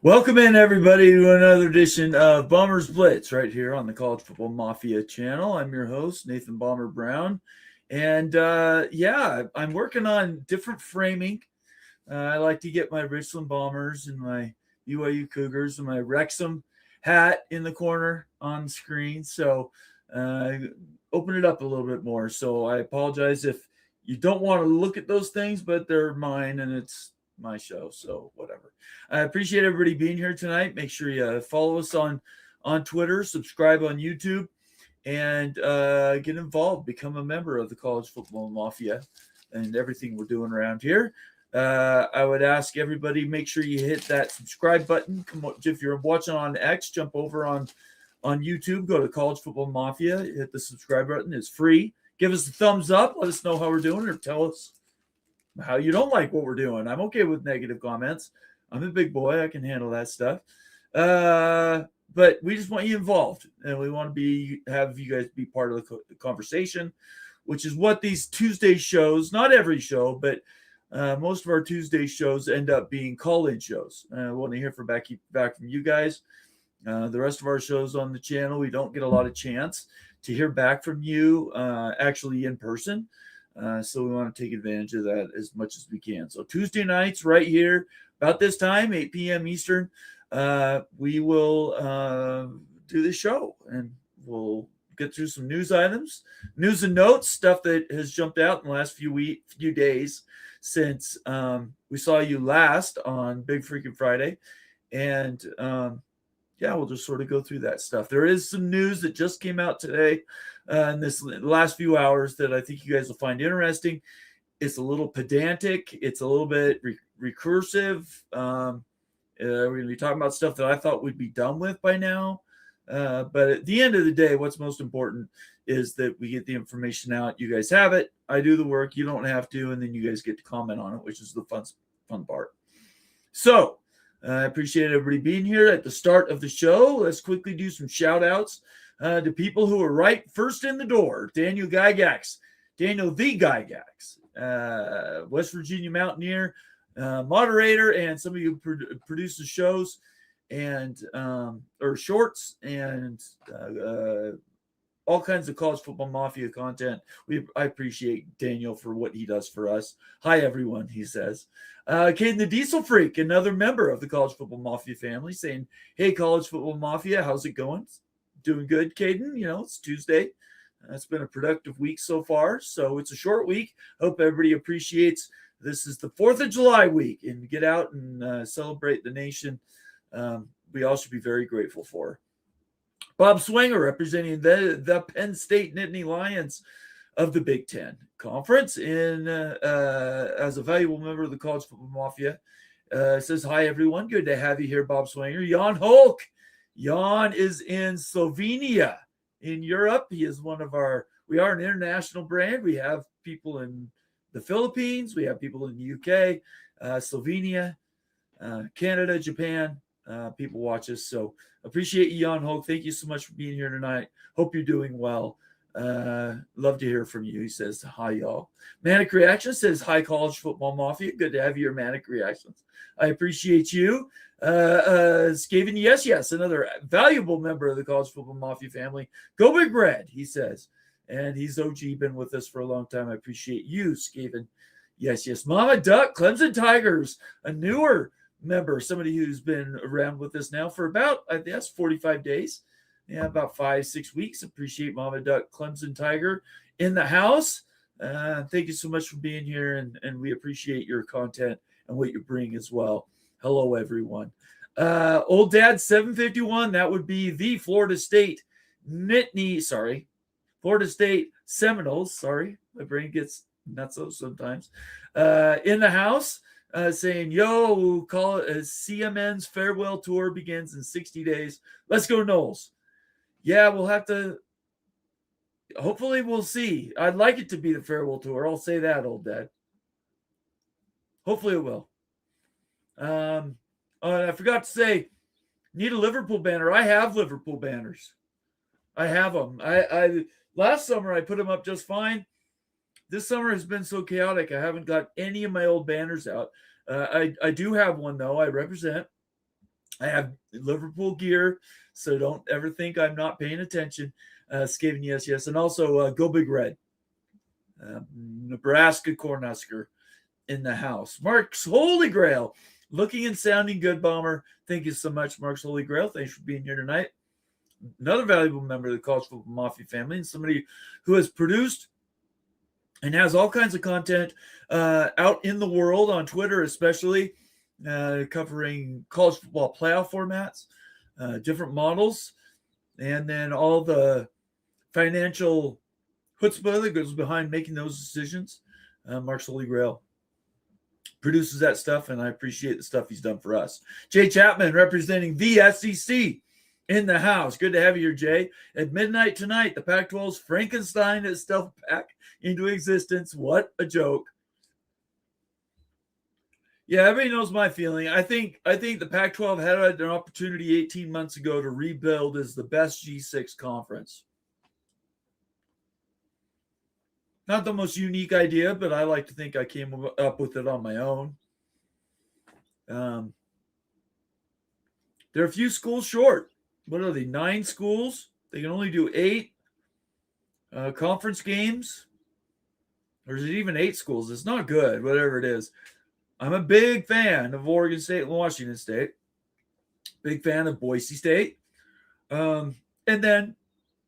Welcome in, everybody, to another edition of Bombers Blitz right here on the College Football Mafia channel. I'm your host, Nathan Bomber Brown. And I'm working on different framing. I like to get my Richland Bombers and my BYU Cougars and my Wrexham hat in the corner on the screen. So open it up a little bit more. So I apologize if you don't want to look at those things, but they're mine and it's my show. So whatever. I appreciate everybody being here tonight. Make sure you follow us on Twitter, subscribe on YouTube, and get involved. Become a member of the College Football Mafia and everything we're doing around here. I would ask everybody, make sure you hit that subscribe button. Come on, if you're watching on X, jump over on YouTube. Go to College Football Mafia. Hit the subscribe button. It's free. Give us a thumbs up. Let us know how we're doing, or tell us how you don't like what we're doing. I'm okay with negative comments. I'm a big boy. I can handle that stuff. But we just want you involved, and we want to have you guys be part of the conversation, which is what these Tuesday shows, not every show, but most of our Tuesday shows end up being call-in shows. I want to hear back from you guys. The rest of our shows on the channel, we don't get a lot of chance to hear back from you actually in person. So we want to take advantage of that as much as we can. So Tuesday nights right here, about this time, 8 p.m. Eastern, we will do the show, and we'll get through some news items, news and notes, stuff that has jumped out in the last few days since we saw you last on Big Freaking Friday. And we'll just sort of go through that stuff. There is some news that just came out today in this last few hours that I think you guys will find interesting. It's a little pedantic. It's a little bit recursive. We're going to be talking about stuff that I thought we'd be done with by now. But at the end of the day, what's most important is that we get the information out. You guys have it. I do the work. You don't have to. And then you guys get to comment on it, which is the fun part. So I appreciate everybody being here at the start of the show. Let's quickly do some shout outs to people who are right first in the door. Daniel the Gygax, West Virginia Mountaineer, moderator, and somebody who produces shows and or shorts and all kinds of College Football Mafia content. I appreciate Daniel for what he does for us. Hi, everyone, he says. Caden the Diesel Freak, another member of the College Football Mafia family, saying, hey, College Football Mafia, how's it going? Doing good, Caden. It's Tuesday. It's been a productive week so far, so it's a short week. Hope everybody appreciates this is the 4th of July week, and get out and celebrate the nation. We all should be very grateful for. Bob Swanger, representing the Penn State Nittany Lions of the Big Ten Conference, as a valuable member of the College Football Mafia, says, hi, everyone. Good to have you here, Bob Swanger. Jan Hulk. Jan is in Slovenia in Europe. We are an international brand. We have people in the Philippines. We have people in the UK, Slovenia, Canada, Japan. People watch us. So appreciate you, Jan Hulk. Thank you so much for being here tonight. Hope you're doing well. Love to hear from you. He says, hi, y'all. Manic Reaction says, hi, College Football Mafia. Good to have your Manic Reactions. I appreciate you. Skaven, yes, another valuable member of the College Football Mafia family. Go Big Red, he says. And he's OG, been with us for a long time. I appreciate you, Skaven. Yes. Mama Duck, Clemson Tigers, a newer member, somebody who's been around with us now for about, I guess, 45 days. Yeah, about 5-6 weeks. Appreciate Mama Duck, Clemson Tiger in the house. Thank you so much for being here, and we appreciate your content and what you bring as well. Hello, everyone. Old Dad 751, that would be the Florida State Seminoles. Sorry, my brain gets nuts sometimes. In the house. Saying, yo, call it CMN's farewell tour begins in 60 days. Let's go, Knowles. Yeah, we'll have to. Hopefully, we'll see. I'd like it to be the farewell tour. I'll say that, Old Dad. Hopefully, it will. I forgot to say, need a Liverpool banner. I have Liverpool banners. I have them. I last summer I put them up just fine. This summer has been so chaotic. I haven't got any of my old banners out. I do have one, though. I represent. I have Liverpool gear, so don't ever think I'm not paying attention. Skaven, yes. And also Go Big Red. Nebraska Cornhusker in the house. Mark's Holy Grail. Looking and sounding good, Bomber. Thank you so much, Mark's Holy Grail. Thanks for being here tonight. Another valuable member of the College Football Mafia family, and somebody who has produced and has all kinds of content out in the world on Twitter, especially covering college football playoff formats, different models, and then all the financial chutzpah that goes behind making those decisions. Mark's Holy Grail produces that stuff, and I appreciate the stuff he's done for us. Jay Chapman representing the SEC in the house. Good to have you here, Jay. At midnight tonight, the Pac-12's Frankenstein is still back into existence. What a joke. Yeah, everybody knows my feeling. I think the Pac-12 had an opportunity 18 months ago to rebuild as the best G6 conference. Not the most unique idea, but I like to think I came up with it on my own. There are a few schools short. What are they? 9 schools? They can only do 8 conference games. Or is it even 8 schools? It's not good, whatever it is. I'm a big fan of Oregon State and Washington State. Big fan of Boise State. And then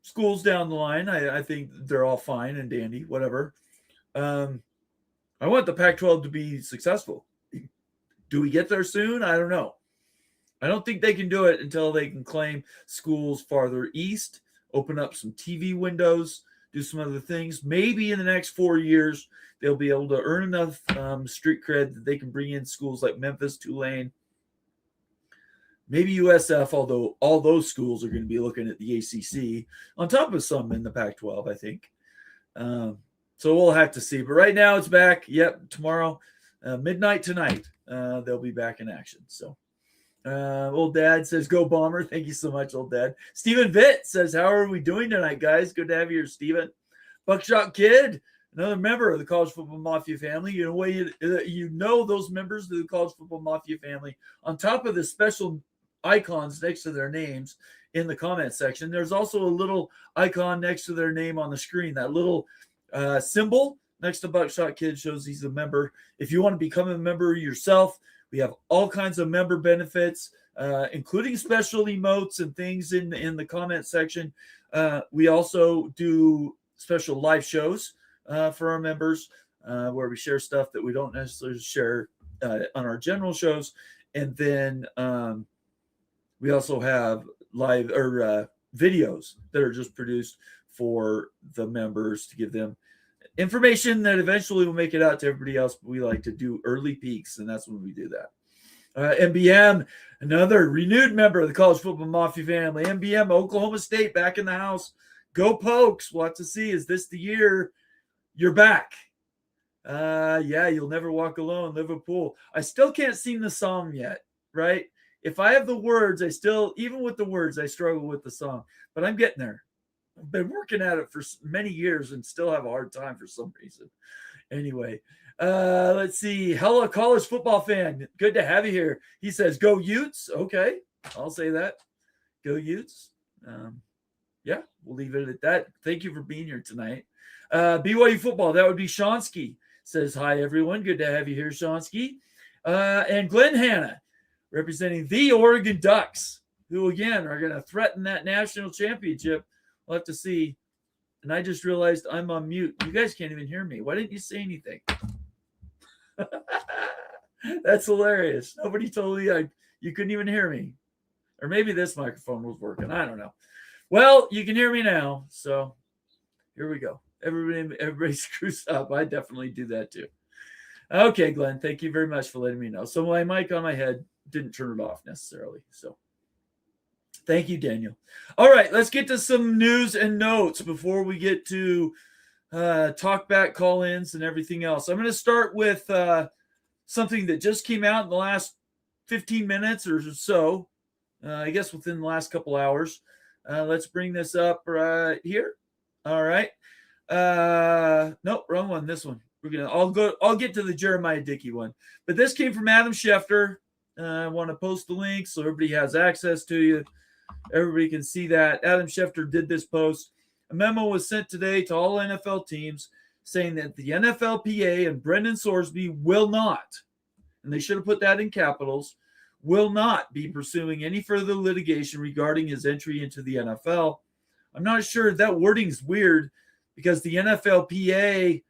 schools down the line, I think they're all fine and dandy, whatever. I want the Pac-12 to be successful. Do we get there soon? I don't know. I don't think they can do it until they can claim schools farther east, open up some TV windows, do some other things. Maybe in the next 4 years, they'll be able to earn enough street cred that they can bring in schools like Memphis, Tulane, maybe USF, although all those schools are going to be looking at the ACC on top of some in the Pac-12, I think. So we'll have to see. But right now it's back. Yep, tomorrow, midnight tonight, they'll be back in action. So old dad says, go Bomber. Thank you so much, old dad. Stephen Vitt says, how are we doing tonight, guys? Good to have you here, Stephen. Buckshot Kid, another member of the College Football Mafia family. You know those members of the College Football Mafia family. On top of the special icons next to their names in the comment section, there's also a little icon next to their name on the screen. That little symbol next to Buckshot Kid shows he's a member. If you want to become a member yourself, we have all kinds of member benefits, including special emotes and things in the comment section. We also do special live shows for our members where we share stuff that we don't necessarily share on our general shows. And then we also have live or videos that are just produced for the members to give them information that eventually will make it out to everybody else. But we like to do early peaks, and that's when we do that. MBM, another renewed member of the College Football Mafia family. MBM, Oklahoma State, back in the house. Go Pokes. We'll have to see. Is this the year you're back? Yeah, you'll never walk alone. Liverpool. I still can't sing the song yet, right? If I have the words, even with the words, I struggle with the song. But I'm getting there. I've been working at it for many years and still have a hard time for some reason. Anyway, let's see. Hello, college football fan. Good to have you here. He says, go Utes. Okay, I'll say that. Go Utes. Yeah, we'll leave it at that. Thank you for being here tonight. BYU football. That would be Shonsky. Says, hi, everyone. Good to have you here, Shonsky. And Glenn Hanna, representing the Oregon Ducks, who, again, are going to threaten that national championship. We'll have to see. And I just realized I'm on mute. You guys can't even hear me. Why didn't you say anything? That's hilarious. Nobody told me you couldn't even hear me. Or maybe this microphone was working. I don't know. Well, you can hear me now. So here we go. Everybody screws up. I definitely do that too. Okay, Glenn, thank you very much for letting me know. So my mic on my head didn't turn it off necessarily. So thank you, Daniel. All right, let's get to some news and notes before we get to talk back, call-ins, and everything else. I'm going to start with something that just came out in the last 15 minutes or so, I guess within the last couple hours. Let's bring this up right here. All right. Nope, wrong one. This one. I'll get to the Jeremiah Dickey one. But this came from Adam Schefter. I want to post the link so everybody has access to you. Everybody can see that. Adam Schefter did this post. A memo was sent today to all NFL teams saying that the NFLPA and Brendan Sorsby will not, and they should have put that in capitals, will not be pursuing any further litigation regarding his entry into the NFL. I'm not sure, that wording's weird because the NFLPA,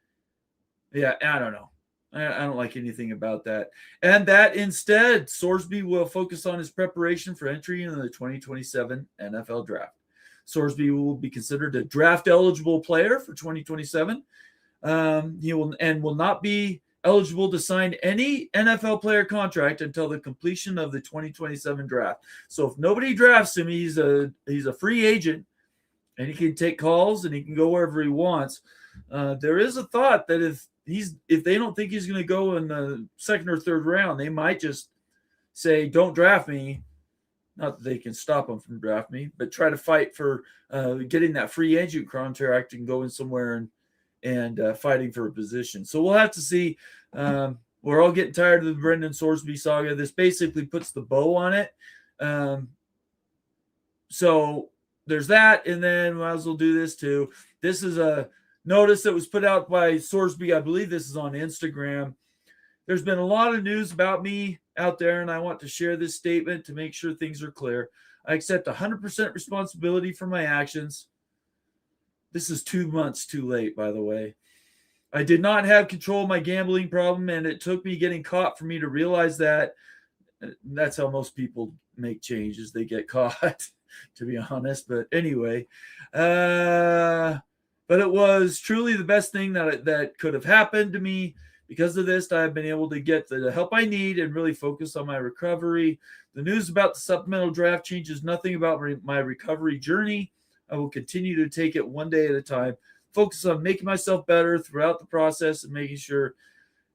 yeah, I don't know. I don't like anything about that. And that instead, Sorsby will focus on his preparation for entry into the 2027 NFL draft. Sorsby will be considered a draft eligible player for 2027. He will not be eligible to sign any NFL player contract until the completion of the 2027 draft. So if nobody drafts him, he's a free agent, and he can take calls and he can go wherever he wants. There is a thought that if they don't think he's going to go in the second or third round, they might just say, "Don't draft me." Not that they can stop him from drafting me, but try to fight for getting that free agent contract and going somewhere and fighting for a position. So we'll have to see. We're all getting tired of the Brendan Sorsby saga. This basically puts the bow on it. So there's that, and then might as well do this too. This is a notice that was put out by Sorsby. I believe this is on Instagram. There's been a lot of news about me out there, and I want to share this statement to make sure things are clear. I accept 100% responsibility for my actions. This is 2 months too late, by the way. I did not have control of my gambling problem, and it took me getting caught for me to realize that. That's how most people make changes. They get caught, to be honest. But anyway, but it was truly the best thing that could have happened to me. Because of this, I've been able to get the help I need and really focus on my recovery. The news about the supplemental draft changes nothing about my recovery journey. I will continue to take it one day at a time, focus on making myself better throughout the process and making sure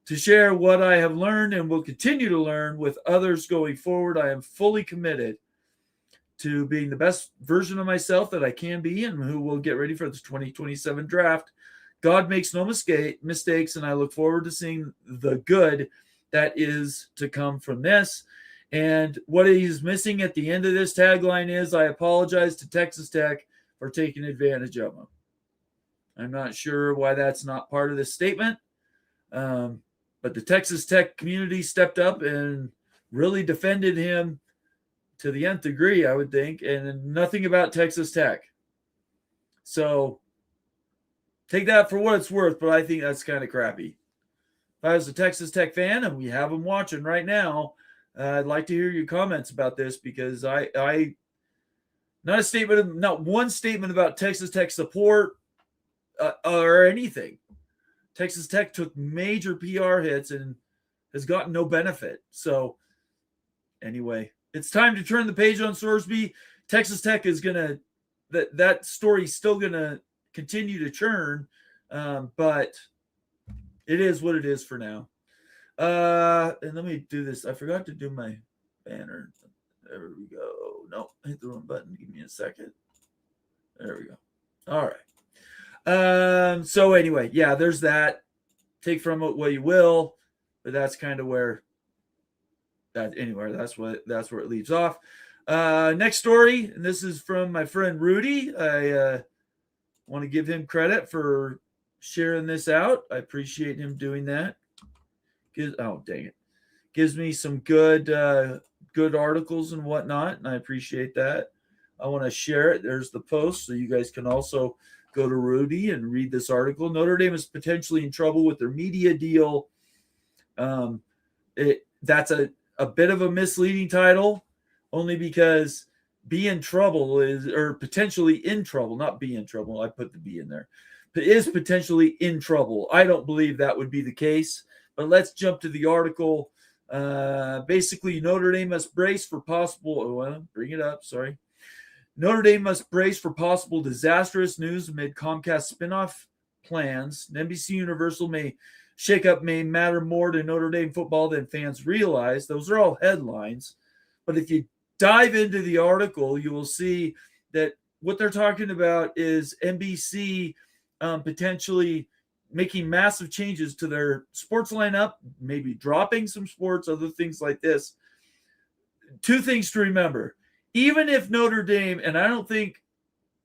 to share what I have learned and will continue to learn with others going forward. I am fully committed to being the best version of myself that I can be and who will get ready for this 2027 draft. God makes no mistakes, and I look forward to seeing the good that is to come from this. And what he's missing at the end of this tagline is, I apologize to Texas Tech for taking advantage of him. I'm not sure why that's not part of this statement, but the Texas Tech community stepped up and really defended him to the nth degree, I would think, and nothing about Texas Tech. So take that for what it's worth, but I think that's kind of crappy. If I was a Texas Tech fan, and we have them watching right now, I'd like to hear your comments about this, because not one statement about Texas Tech support or anything. Texas Tech took major PR hits and has gotten no benefit. So anyway, it's time to turn the page on Sorsby. Texas Tech is going to, that story's still going to continue to churn, but it is what it is for now. And let me do this. I forgot to do my banner. There we go. No, I hit the wrong button. Give me a second. There we go. All right. So anyway, yeah, there's that. Take from it what you will, but that's kind of where that anywhere. That's where it leaves off. Next story, and this is from my friend Rudy. I want to give him credit for sharing this out. I appreciate him doing that. Oh, dang it. Gives me some good articles and whatnot, and I appreciate that. I want to share it. There's the post, so you guys can also go to Rudy and read this article. Notre Dame is potentially in trouble with their media deal. That's a bit of a misleading title, only because be in trouble is, or potentially in trouble, not be in trouble. I put the B in there, but is potentially in trouble. I don't believe that would be the case, but let's jump to the article. Basically, Notre Dame must brace for bring it up. Sorry. Notre Dame must brace for possible disastrous news amid Comcast spinoff plans. NBC Universal shakeup may matter more to Notre Dame football than fans realize. Those are all headlines. But if you dive into the article, you will see that what they're talking about is NBC potentially making massive changes to their sports lineup, maybe dropping some sports, other things like this. two things to remember. Even if Notre Dame, and I don't think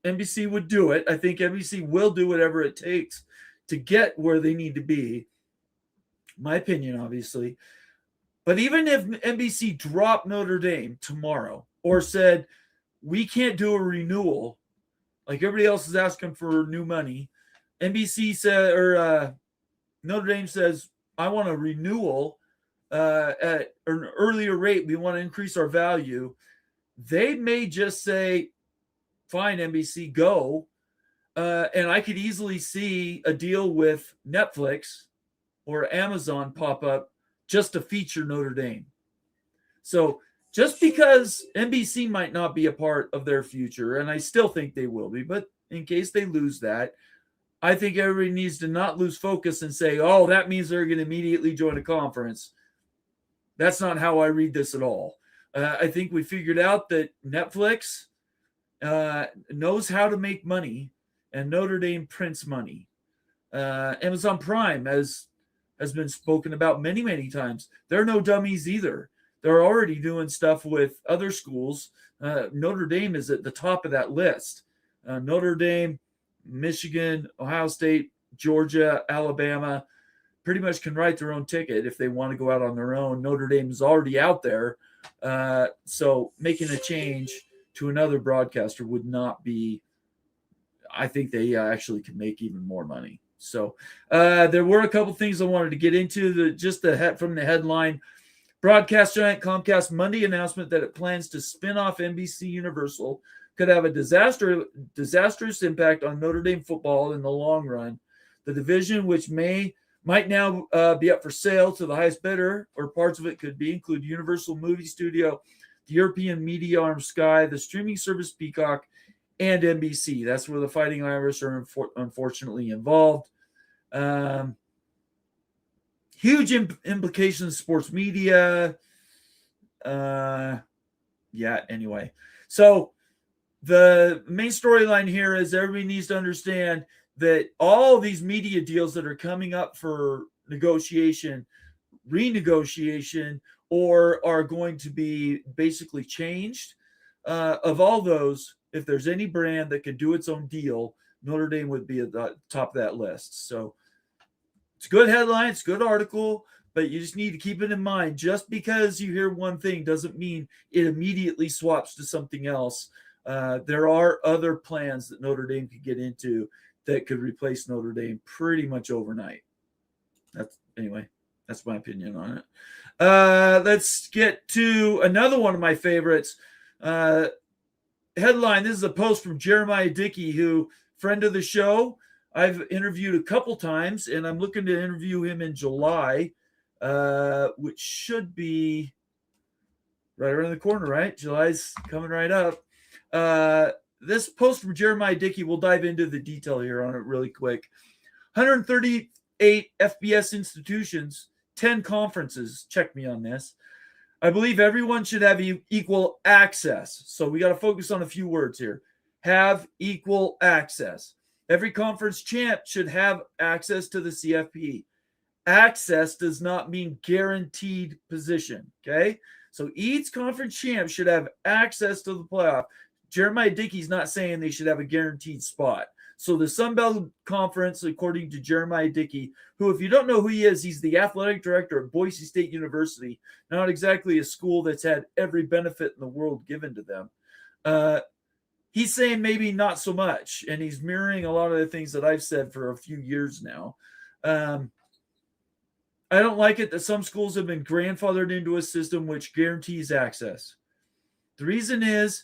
NBC would do it, I think NBC will do whatever it takes to get where they need to be. My opinion, obviously. But even if NBC dropped Notre Dame tomorrow or said, we can't do a renewal, like everybody else is asking for new money, NBC said, or Notre Dame says, I want a renewal at an earlier rate. We want to increase our value. They may just say, fine, NBC, go. And I could easily see a deal with Netflix or Amazon pop up just to feature Notre Dame. So just because NBC might not be a part of their future, and I still think they will be, but in case they lose that, I think everybody needs to not lose focus and say, oh, that means they're going to immediately join a conference. That's not how I read this at all. I think we figured out that Netflix knows how to make money, and Notre Dame prints money. Amazon Prime has been spoken about many, many times. They're no dummies either. They're already doing stuff with other schools. Notre Dame is at the top of that list. Notre Dame, Michigan, Ohio State, Georgia, Alabama pretty much can write their own ticket if they want to go out on their own. Notre Dame is already out there. So making a change to another broadcaster would not be, I think they actually could make even more money. So there were a couple things I wanted to get into. From the headline, broadcast giant Comcast Monday announcement that it plans to spin off NBC Universal could have a disastrous impact on Notre Dame football in the long run. The division, which might now be up for sale to the highest bidder, or parts of it could include Universal Movie Studio, the European media arm Sky, the streaming service Peacock, and NBC. That's where the Fighting Irish are unfortunately involved. Huge implications in sports media. Anyway. So the main storyline here is everybody needs to understand that all these media deals that are coming up for negotiation, renegotiation, or are going to be basically changed, of all those, if there's any brand that can do its own deal, Notre Dame would be at the top of that list. So it's a good headline, it's a good article, but you just need to keep it in mind. Just because you hear one thing doesn't mean it immediately swaps to something else. There are other plans that Notre Dame could get into that could replace Notre Dame pretty much overnight. That's my opinion on it. Let's get to another one of my favorites. Headline, this is a post from Jeremiah Dickey, who, friend of the show, I've interviewed a couple times, and I'm looking to interview him in July, which should be right around the corner, right? July's coming right up. This post from Jeremiah Dickey, we'll dive into the detail here on it really quick. 138 FBS institutions, 10 conferences. Check me on this. I believe everyone should have equal access. So we got to focus on a few words here. Have equal access. Every conference champ should have access to the CFP. Access does not mean guaranteed position, okay? So each conference champ should have access to the playoff. Jeremiah Dickey's not saying they should have a guaranteed spot. So the Sun Belt Conference, according to Jeremiah Dickey, who, if you don't know who he is, he's the athletic director at Boise State University, not exactly a school that's had every benefit in the world given to them. He's saying maybe not so much, and he's mirroring a lot of the things that I've said for a few years now. I don't like it that some schools have been grandfathered into a system which guarantees access. The reason is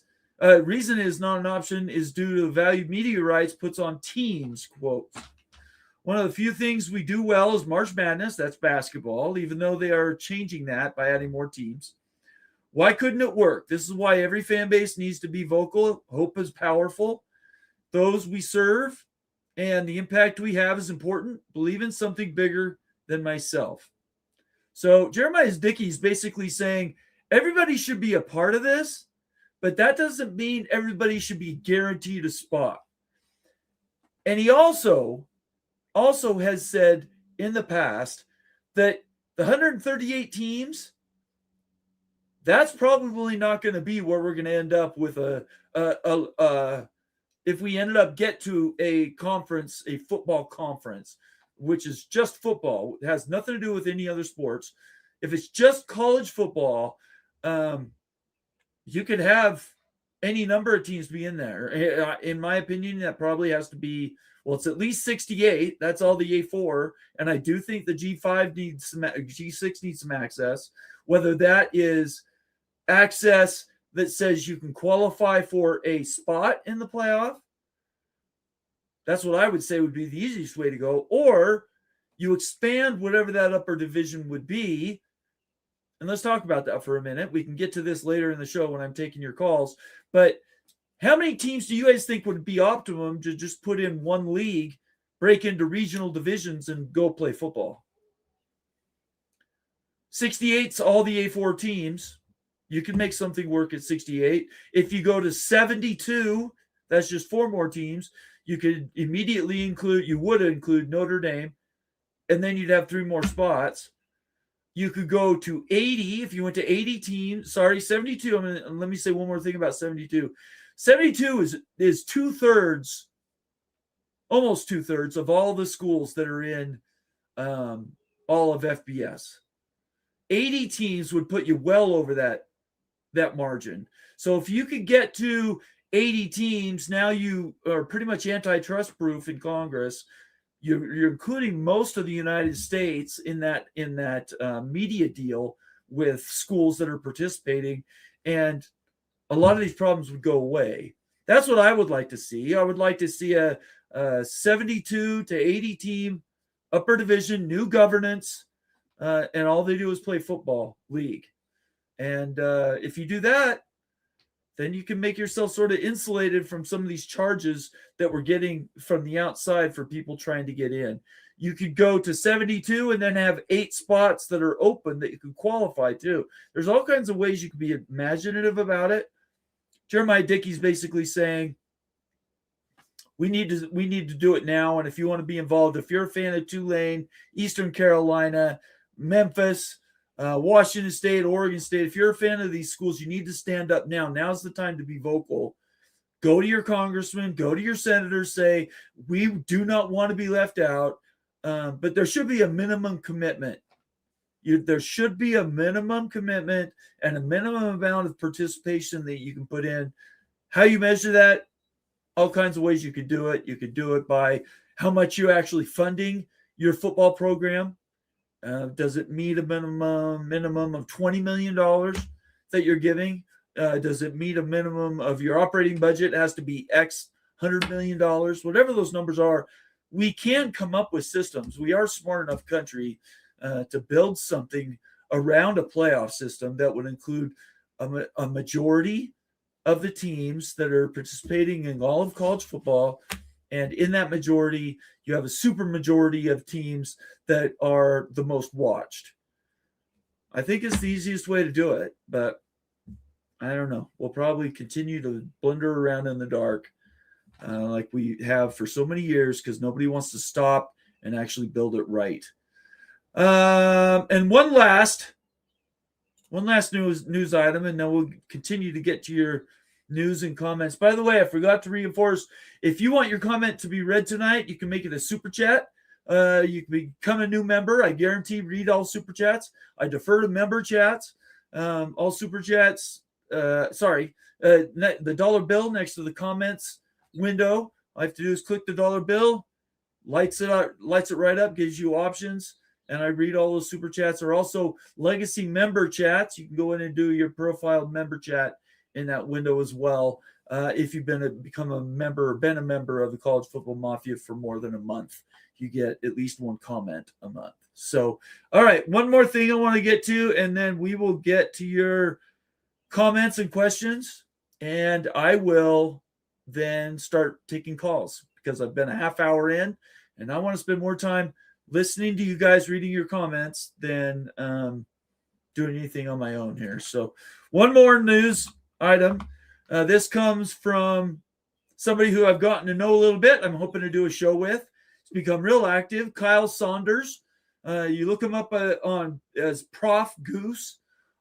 not an option is due to the value media rights puts on teams, quote. One of the few things we do well is March Madness. That's basketball, even though they are changing that by adding more teams. Why couldn't it work? This is why every fan base needs to be vocal. Hope is powerful. Those we serve and the impact we have is important. Believe in something bigger than myself. So Jeremiah Dickey is basically saying everybody should be a part of this, but that doesn't mean everybody should be guaranteed a spot. And he also has said in the past that the 138 teams, that's probably not going to be where we're going to end up with if we ended up get to a conference, a football conference, which is just football, it has nothing to do with any other sports. If it's just college football, you could have any number of teams be in there. In my opinion, that probably has to be, well, it's at least 68. That's all the A4. And I do think the G5 needs some, G6 needs some access, whether that is access that says you can qualify for a spot in the playoff. That's what I would say would be the easiest way to go. Or you expand whatever that upper division would be. And let's talk about that for a minute. We can get to this later in the show when I'm taking your calls. But how many teams do you guys think would be optimum to just put in one league, break into regional divisions, and go play football? 68's all the A4 teams. You can make something work at 68. If you go to 72, that's just 4 more teams. You could immediately include Notre Dame, and then you'd have 3 more spots. You could go to 80 if you went to 80 teams. Sorry, 72. Let me say one more thing about 72. 72 is 2/3, almost 2/3 of all the schools that are in all of FBS. 80 teams would put you well over that margin. So if you could get to 80 teams, now you are pretty much antitrust proof in Congress. You're including most of the United States in that media deal with schools that are participating, and a lot of these problems would go away. That's what I would like to see. I would like to see a 72 to 80 team upper division, new governance, and all they do is play football league. And if you do that, then you can make yourself sort of insulated from some of these charges that we're getting from the outside for people trying to get in. You could go to 72 and then have 8 spots that are open that you could qualify to. There's all kinds of ways you can be imaginative about it. Jeremiah Dickey's basically saying, we need to do it now. And if you want to be involved, if you're a fan of Tulane, Eastern Carolina, Memphis, Washington State, Oregon State, if you're a fan of these schools, you need to stand up now. Now's the time to be vocal. Go to your congressman, go to your senators, say, we do not want to be left out, but there should be a minimum commitment. There should be a minimum commitment and a minimum amount of participation that you can put in. How you measure that? All kinds of ways you could do it. You could do it by how much you're actually funding your football program. Does it meet a minimum of $20 million that you're giving? Does it meet a minimum of your operating budget? It has to be X $100 million, whatever those numbers are. We can come up with systems. We are a smart enough country to build something around a playoff system that would include a majority of the teams that are participating in all of college football. And in that majority, you have a super majority of teams that are the most watched. I think it's the easiest way to do it, but I don't know. We'll probably continue to blunder around in the dark like we have for so many years because nobody wants to stop and actually build it right. And one last news item, and then we'll continue to get to your news and comments. By the way, I forgot to reinforce, if you want your comment to be read tonight, you can make it a super chat. You can become a new member. I guarantee read all super chats. I defer to member chats. All super chats. The dollar bill next to the comments window. All I have to do is click the dollar bill, lights it right up, gives you options, and I read all those super chats. There are also legacy member chats. You can go in and do your profile member chat in that window as well. If you've been a member of the College Football Mafia for more than a month, you get at least one comment a month. So, all right, one more thing I want to get to, and then we will get to your comments and questions, and I will then start taking calls because I've been a half hour in, and I want to spend more time listening to you guys reading your comments than doing anything on my own here. So, one more news item. This comes from somebody who I've gotten to know a little bit. I'm hoping to do a show with. He's become real active. Kyle Saunders. You look him up on as Prof Goose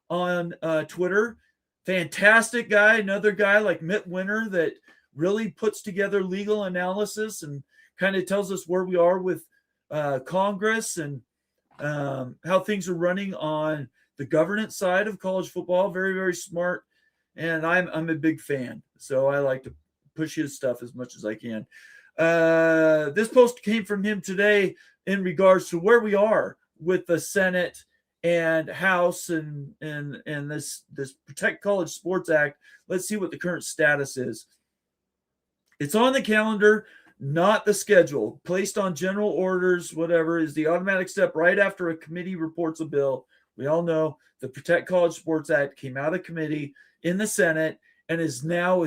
on Twitter. Fantastic guy, another guy like Mitt Winter that really puts together legal analysis and kind of tells us where we are with Congress and how things are running on the governance side of college football. Very, very smart. And I'm a big fan. So I like to push his stuff as much as I can. This post came from him today in regards to where we are with the Senate and House and this Protect College Sports Act. Let's see what the current status is. It's on the calendar, not the schedule. Placed on general orders, whatever, is the automatic step right after a committee reports a bill. We all know the Protect College Sports Act came out of committee in the Senate and is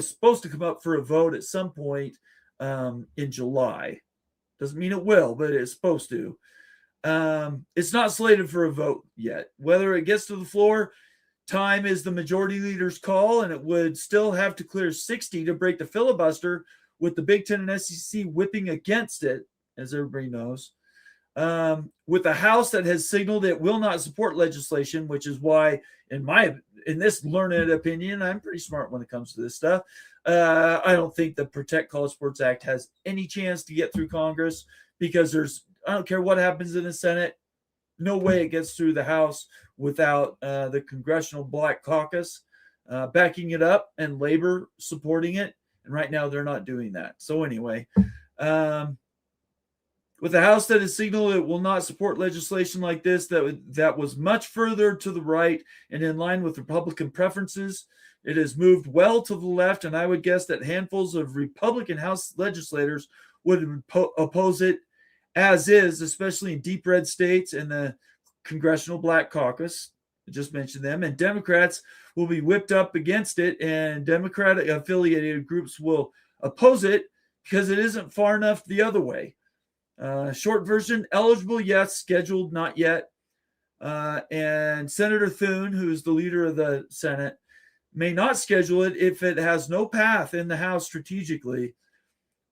supposed to come up for a vote at some point in July. Doesn't mean it will, but it's supposed to. It's not slated for a vote yet. Whether it gets to the floor, time is the majority leader's call, and it would still have to clear 60 to break the filibuster, with the Big Ten and SEC whipping against it, as everybody knows. With a House that has signaled it will not support legislation, which is why, in this learned opinion, I'm pretty smart when it comes to this stuff. I don't think the Protect College Sports Act has any chance to get through Congress because I don't care what happens in the Senate, no way it gets through the House without the Congressional Black Caucus backing it up and labor supporting it. And right now they're not doing that. So anyway, with the House that has signaled it will not support legislation like this that was much further to the right and in line with Republican preferences, it has moved well to the left, and I would guess that handfuls of Republican House legislators would oppose it as is, especially in deep red states and the Congressional Black Caucus. I just mentioned them. And Democrats will be whipped up against it, and Democratic affiliated groups will oppose it because it isn't far enough the other way. Short version, eligible, yes. Scheduled, not yet. And Senator Thune, who's the leader of the Senate, may not schedule it if it has no path in the House strategically,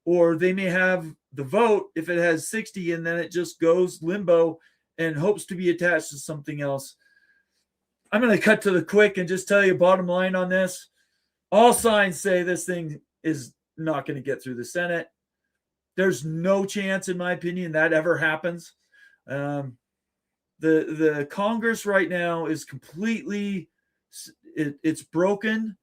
or they may have the vote if it has 60 and then it just goes limbo and hopes to be attached to something else. I'm going to cut to the quick and just tell you bottom line on this. All signs say this thing is not going to get through the Senate. There's no chance, in my opinion, that ever happens. The Congress right now is completely, it's broken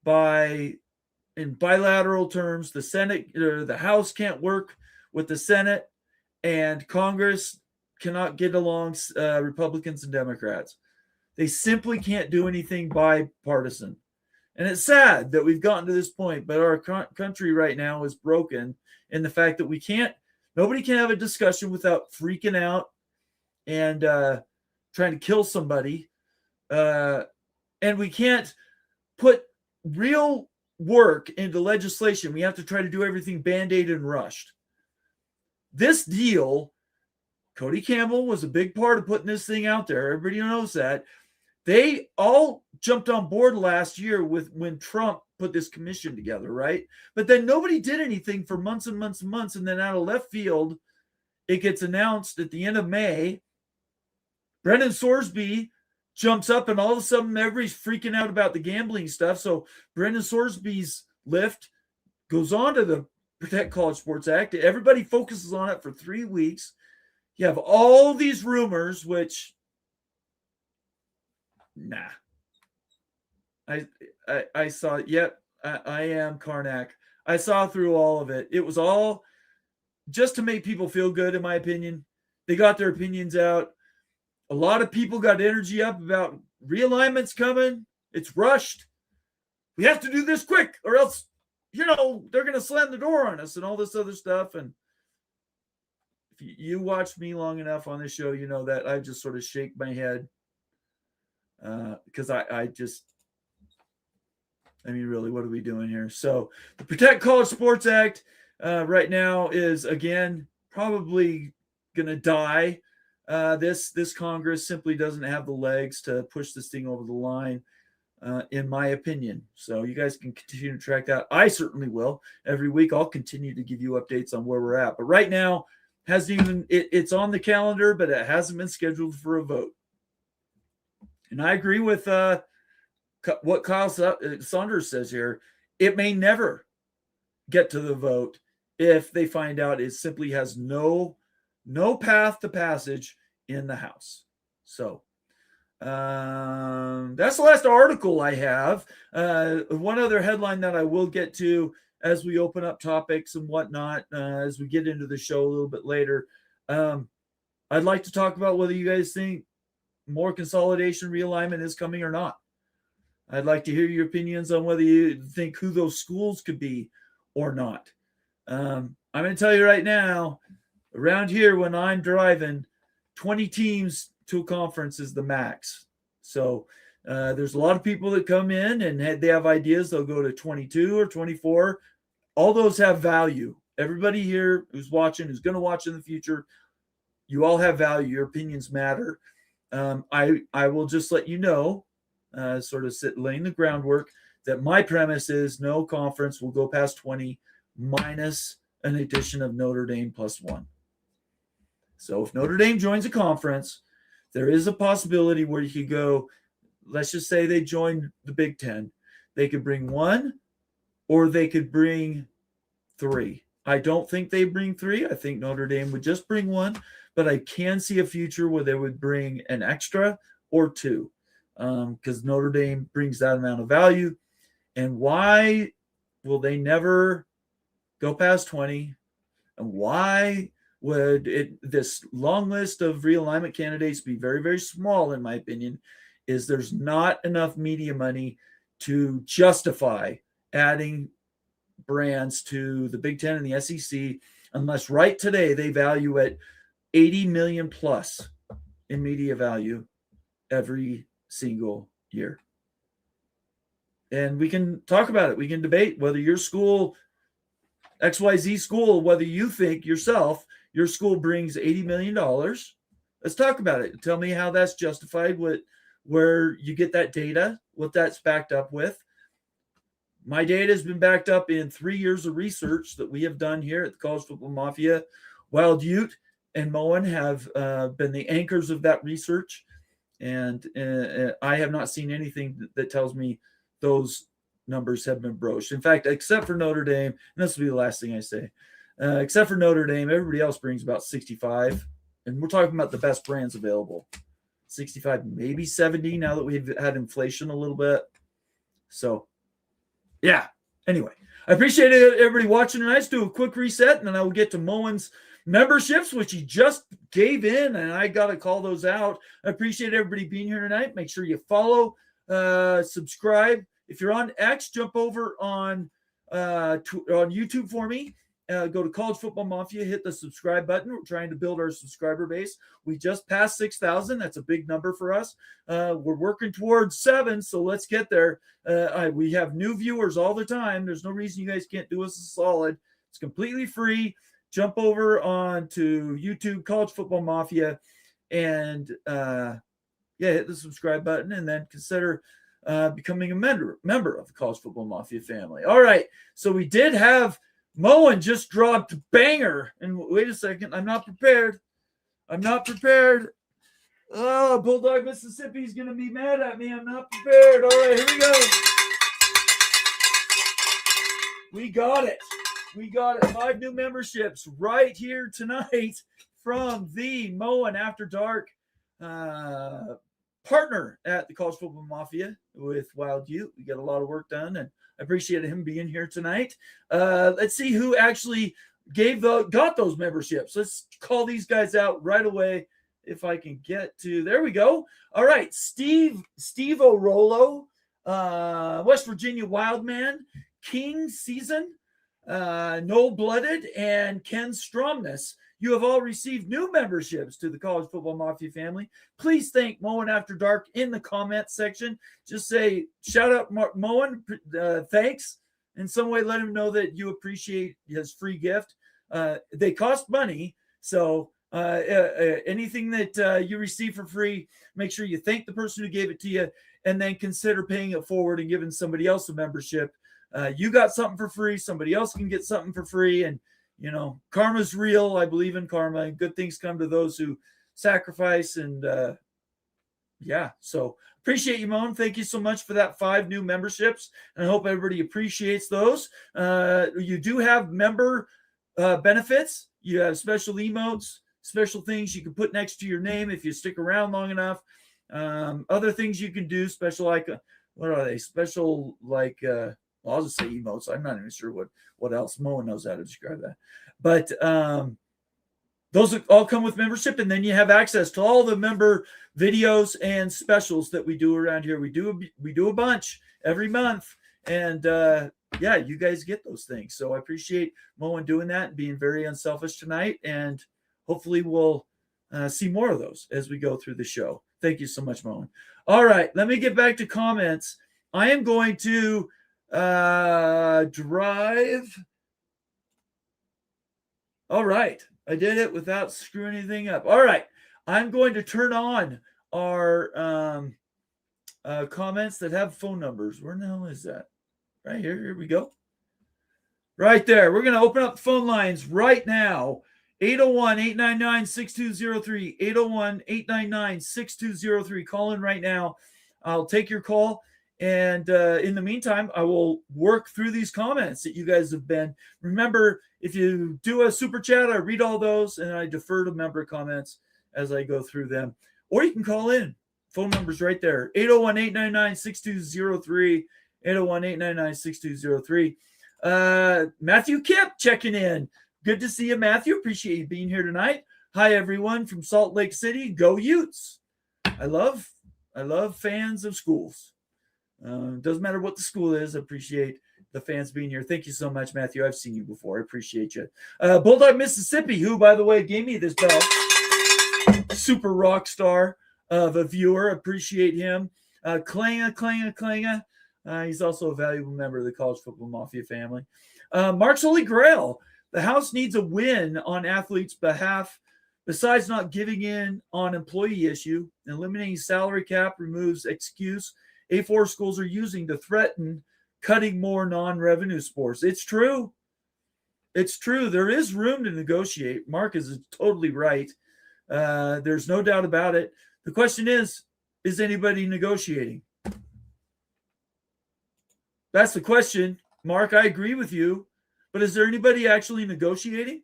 in bilateral terms. The Senate or the House can't work with the Senate, and Congress cannot get along, Republicans and Democrats. They simply can't do anything bipartisan. And it's sad that we've gotten to this point, but our country right now is broken in the fact that nobody can have a discussion without freaking out and trying to kill somebody. And we can't put real work into legislation. We have to try to do everything band-aid and rushed. This deal, Cody Campbell was a big part of putting this thing out there. Everybody knows that. They all jumped on board last year when Trump put this commission together, right? But then nobody did anything for months and months and months. And then out of left field, it gets announced at the end of May. Brendan Sorsby jumps up, and all of a sudden everybody's freaking out about the gambling stuff. So Brendan Sorsby's lift goes on to the Protect College Sports Act. Everybody focuses on it for 3 weeks. You have all these rumors, which, nah. I saw, yep, I am Karnak. I saw through all of it. It was all just to make people feel good, in my opinion. They got their opinions out. A lot of people got energy up about realignment's coming. It's rushed. We have to do this quick, or else, they're going to slam the door on us and all this other stuff. And if you watched me long enough on this show, you know that I just sort of shake my head because really, what are we doing here? So the Protect College Sports Act right now is, again, probably going to die. This Congress simply doesn't have the legs to push this thing over the line, in my opinion. So you guys can continue to track that. I certainly will. Every week I'll continue to give you updates on where we're at. But right now, it's on the calendar, but it hasn't been scheduled for a vote. And I agree with what Kyle Saunders says here. It may never get to the vote if they find out it simply has no path to passage in the House. So that's the last article I have. One other headline that I will get to as we open up topics and whatnot, as we get into the show a little bit later. I'd like to talk about whether you guys think more consolidation realignment is coming or not. I'd like to hear your opinions on whether you think who those schools could be or not. I'm going to tell you right now, around here when I'm driving, 20 teams to a conference is the max. So there's a lot of people that come in and they have ideas. They'll go to 22 or 24. All those have value. Everybody here who's watching, who's going to watch in the future, you all have value. Your opinions matter. I will just let you know, laying the groundwork, that my premise is no conference will go past 20 minus an addition of Notre Dame +1. So if Notre Dame joins a conference, there is a possibility where you could go, let's just say they join the Big Ten. They could bring 1 or they could bring 3. I don't think they bring 3. I think Notre Dame would just bring 1, but I can see a future where they would bring an extra or 2, because Notre Dame brings that amount of value. And why will they never go past 20? And why would this long list of realignment candidates be very, very small, in my opinion, is there's not enough media money to justify adding brands to the Big Ten and the SEC, unless right today they value at 80 million plus in media value every single year. And we can talk about it. We can debate whether your school, XYZ school, whether you think yourself, your school brings $80 million. Let's talk about it. Tell me how that's justified, where you get that data, what that's backed up with. My data has been backed up in 3 years of research that we have done here at the College Football Mafia. Wild Ute and Moen have been the anchors of that research. And I have not seen anything that tells me those numbers have been broached. In fact, except for Notre Dame, and this will be the last thing I say, except for Notre Dame, everybody else brings about 65. And we're talking about the best brands available. 65, maybe 70 now that we've had inflation a little bit. So, yeah. Anyway, I appreciate everybody watching tonight. Let's do a quick reset, and then I will get to Moen's memberships, which he just gave in, and I got to call those out. I appreciate everybody being here tonight. Make sure you follow, subscribe. If you're on X, jump over on YouTube for me. Go to College Football Mafia, hit the subscribe button. We're trying to build our subscriber base. We just passed 6,000. That's a big number for us. We're working towards 7, so let's get there. We have new viewers all the time. There's no reason you guys can't do us a solid. It's completely free. Jump over on to YouTube, College Football Mafia, and hit the subscribe button, and then consider becoming a member of the College Football Mafia family. All right, so we did have Moen just dropped banger. And wait a second, I'm not prepared. Oh, Bulldog Mississippi's going to be mad at me. I'm not prepared. All right, here we go. We got it. 5 new memberships right here tonight from the Moen After Dark partner at the College Football Mafia with Wild Ute. We got a lot of work done, and I appreciate him being here tonight. Let's see who actually got those memberships. Let's call these guys out right away if I can get to. There we go. All right, Steve O'Rollo, West Virginia Wildman, King Season, Noel Blooded, and Ken Stromness. You have all received new memberships to the College Football Mafia family. Please thank Moen After Dark in the comments section. Just say, shout out Moen, thanks. In some way, let him know that you appreciate his free gift. They cost money, so anything that you receive for free, make sure you thank the person who gave it to you, and then consider paying it forward and giving somebody else a membership. You got something for free, somebody else can get something for free, and karma's real. I believe in karma, and good things come to those who sacrifice and yeah, so appreciate you, Moan. Thank you so much for that 5 new memberships, and I hope everybody appreciates those. You do have member benefits. You have special emotes, special things you can put next to your name if you stick around long enough. Other things you can do, special like what are they? Special like well, I'll just say emotes. I'm not even sure what else. Moan knows how to describe that, but those all come with membership, and then you have access to all the member videos and specials that we do around here. We do a bunch every month, and yeah, you guys get those things. So I appreciate Moen doing that and being very unselfish tonight, and hopefully we'll see more of those as we go through the show. Thank you so much, Moen. All right, let me get back to comments. I am going to drive. All right. I did it without screwing anything up. All right. I'm going to turn on our comments that have phone numbers. Where the hell is that? Right here. Here we go. Right there. We're going to open up the phone lines right now. 801-899-6203. 801-899-6203. Call in right now. I'll take your call. And in the meantime, I will work through these comments that you guys have been. Remember, if you do a super chat, I read all those and I defer to member comments as I go through them. Or you can call in. Phone number's right there. 801-899-6203. 801-899-6203. Matthew Kip checking in. Good to see you, Matthew. Appreciate you being here tonight. Hi, everyone from Salt Lake City. Go Utes. I love fans of schools. Doesn't matter what the school is. I appreciate the fans being here. Thank you so much, Matthew. I've seen you before. I appreciate you. Bulldog Mississippi, who, by the way, gave me this belt. Super rock star of a viewer. Appreciate him. Klanga. He's also a valuable member of the College Football Mafia family. Mark's Holy Grail. The House needs a win on athletes' behalf. Besides not giving in on employee issue, eliminating salary cap removes excuse A4 schools are using to threaten cutting more non-revenue sports. It's true. It's true. There is room to negotiate. Mark is totally right. There's no doubt about it. The question is anybody negotiating? That's the question. Mark, I agree with you. But is there anybody actually negotiating?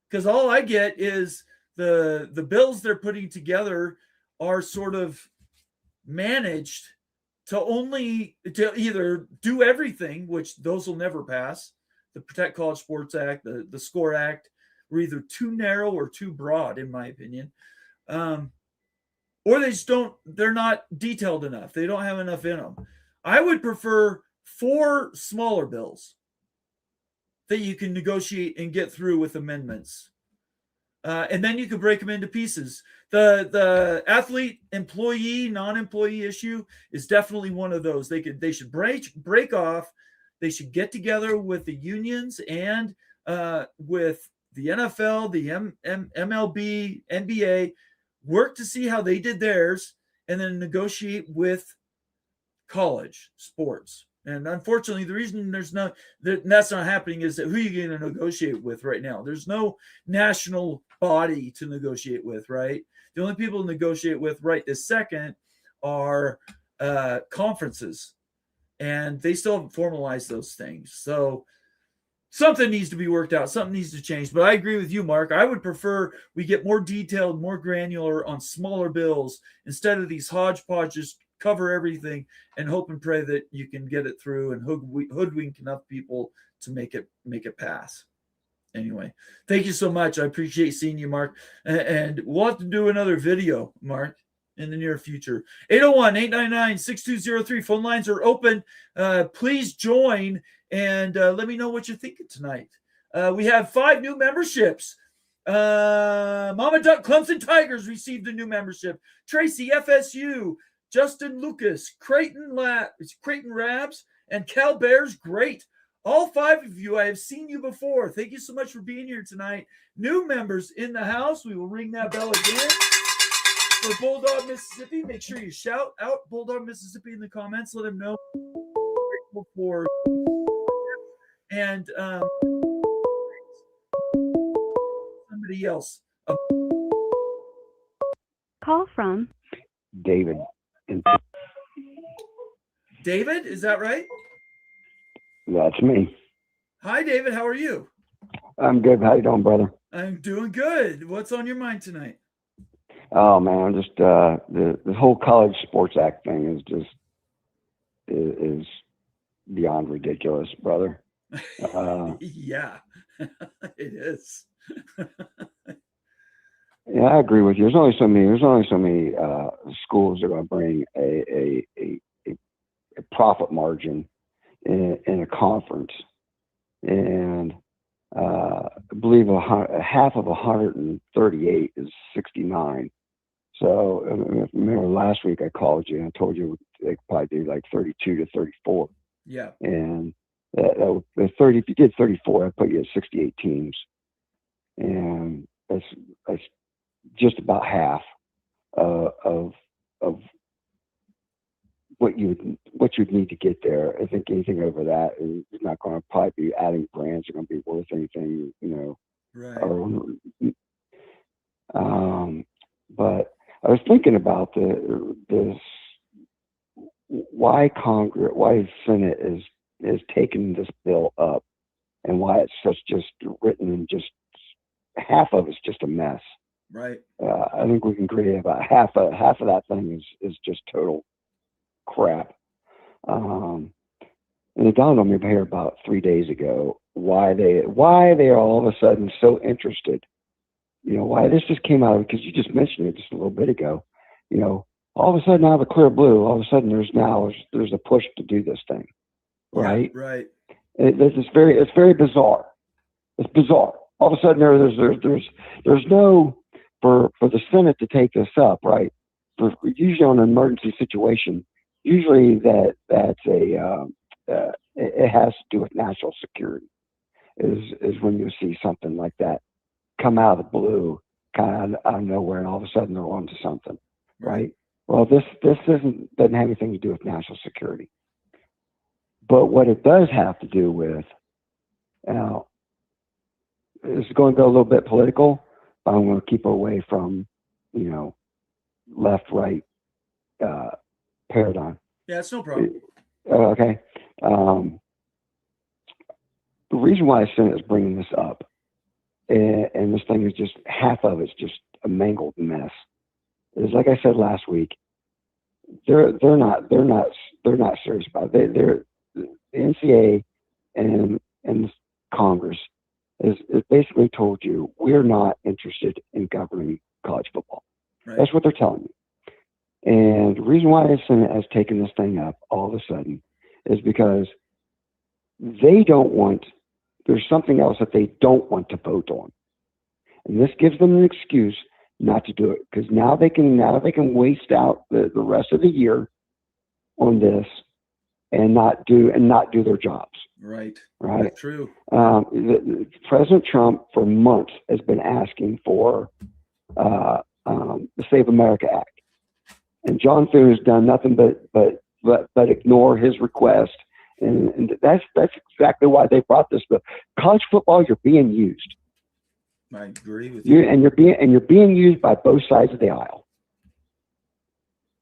Because all I get is the bills they're putting together are sort of managed to either do everything, which those will never pass. The Protect College Sports Act, the SCORE Act, were either too narrow or too broad, in my opinion. Or they just they're not detailed enough. They don't have enough in them. I would prefer 4 smaller bills that you can negotiate and get through with amendments. And then you could break them into pieces. The athlete, employee, non-employee issue is definitely one of those. They should break off. They should get together with the unions and with the NFL, the MLB, NBA, work to see how they did theirs, and then negotiate with college sports. And unfortunately, the reason that's not happening is that who are you going to negotiate with right now? There's no national body to negotiate with, right? The only people to negotiate with right this second are conferences, and they still haven't formalized those things. So something needs to be worked out. Something needs to change. But I agree with you, Mark. I would prefer we get more detailed, more granular on smaller bills instead of these hodgepodge just cover everything and hope and pray that you can get it through and hoodwink enough people to make it pass. Anyway, thank you so much. I appreciate seeing you, Mark. And we'll have to do another video, Mark, in the near future. 801-899-6203. Phone lines are open. Please join and let me know what you're thinking tonight. We have 5 new memberships. Mama Duck Clemson Tigers received a new membership. Tracy FSU, Justin Lucas, Creighton Rabs, and Cal Bears. Great. All 5 of you, I have seen you before. Thank you so much for being here tonight. New members in the house. We will ring that bell again. For Bulldog Mississippi, make sure you shout out Bulldog Mississippi in the comments. Let them know. For and somebody else. Call from David. David, is that right? That's me. Hi, David. How are you? I'm good. How you doing, brother? I'm doing good. What's on your mind tonight? Oh man, I'm just the whole College Sports Act thing is beyond ridiculous, brother. Yeah, it is. Yeah, I agree with you. There's only so many schools that are going to bring a profit margin in a conference, and I believe half of 138 is 69. So remember last week I called you and I told you they could probably do like 32 to 34. Yeah. And the 30, if you did 34, I'd put you at 68 teams, and that's just about half of what you'd need to get there. I think anything over that is not going to probably be adding brands are going to be worth anything, Right. But I was thinking about this why the Senate is taking this bill up, and why it's just written and just half of it's just a mess. Right. I think we can agree about half of that thing is just total crap. And it dawned on me here about 3 days ago why they are all of a sudden so interested. Why this just came out, because you just mentioned it just a little bit ago. All of a sudden out of the clear blue, all of a sudden there's a push to do this thing, right? Yeah, right. It's very bizarre. It's bizarre. All of a sudden there's no for the Senate to take this up, right? Usually on an emergency situation, usually that's it has to do with national security. Is when you see something like that come out of the blue, kind of out of nowhere, and all of a sudden they're onto something, right? Well, this doesn't have anything to do with national security. But what it does have to do with, now, this is going to go a little bit political, but I'm going to keep away from, left-right paradigm. Yeah, it's no problem. Okay. The reason why the Senate is bringing this up, and this thing is just half of it's just a mangled mess, is like I said last week. They're not serious about it. The NCAA and Congress is basically told you we're not interested in governing college football. Right. That's what they're telling you. And the reason why the Senate has taken this thing up all of a sudden is because they don't want. There's something else that they don't want to vote on, and this gives them an excuse not to do it, because now they can waste out the rest of the year on this and not do their jobs. Right. Right. True. President Trump for months has been asking for the Save America Act, and John Thune has done nothing but ignore his request, and that's exactly why they brought this bill. College football, you're being used. I agree with you. You're being used by both sides of the aisle.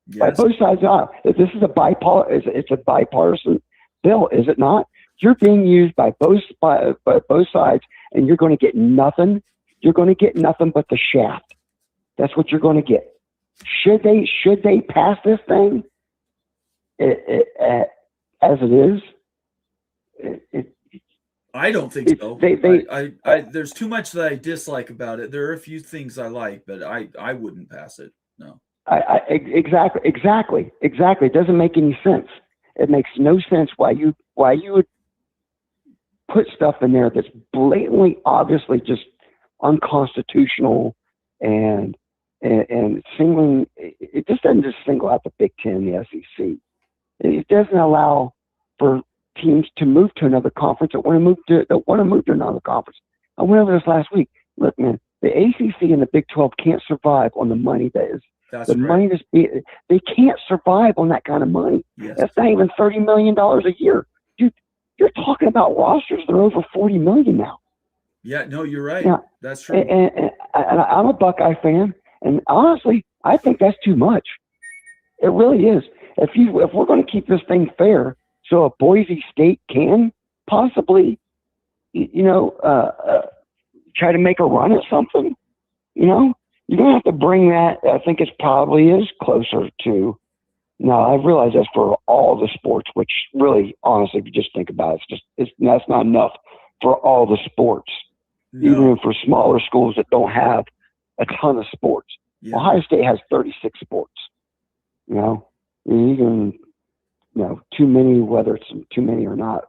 Yes. By both sides of the aisle. If this is it's a bipartisan bill, is it not? You're being used by both sides, and you're going to get nothing. You're going to get nothing but the shaft. That's what you're going to get. Should they pass this thing as it is? I don't think so. There's too much that I dislike about it. There are a few things I like, but I wouldn't pass it. No. Exactly. It doesn't make any sense. It makes no sense why you would put stuff in there that's blatantly, obviously just unconstitutional, and singling. It just doesn't just single out the Big Ten and the SEC. It doesn't allow for teams to move to another conference that want to move to another conference. I went over this last week. Look, man, the ACC and the Big 12 can't survive on the money that is. That's right. Money they can't survive on that kind of money. Yes. That's not even $30 million a year. Dude, you're talking about rosters that are over $40 million now. Yeah, no, you're right. Yeah. That's true. And I'm a Buckeye fan, and honestly, I think that's too much. It really is. If we're going to keep this thing fair, so a Boise State can possibly, try to make a run at something, you're going to have to bring that. I think it probably is closer to. Now I realize that's for all the sports, which really, honestly, if you just think about it, that's not enough for all the sports, even for smaller schools that don't have a ton of sports. Yeah. Ohio State has 36 sports. Even too many, whether it's too many or not,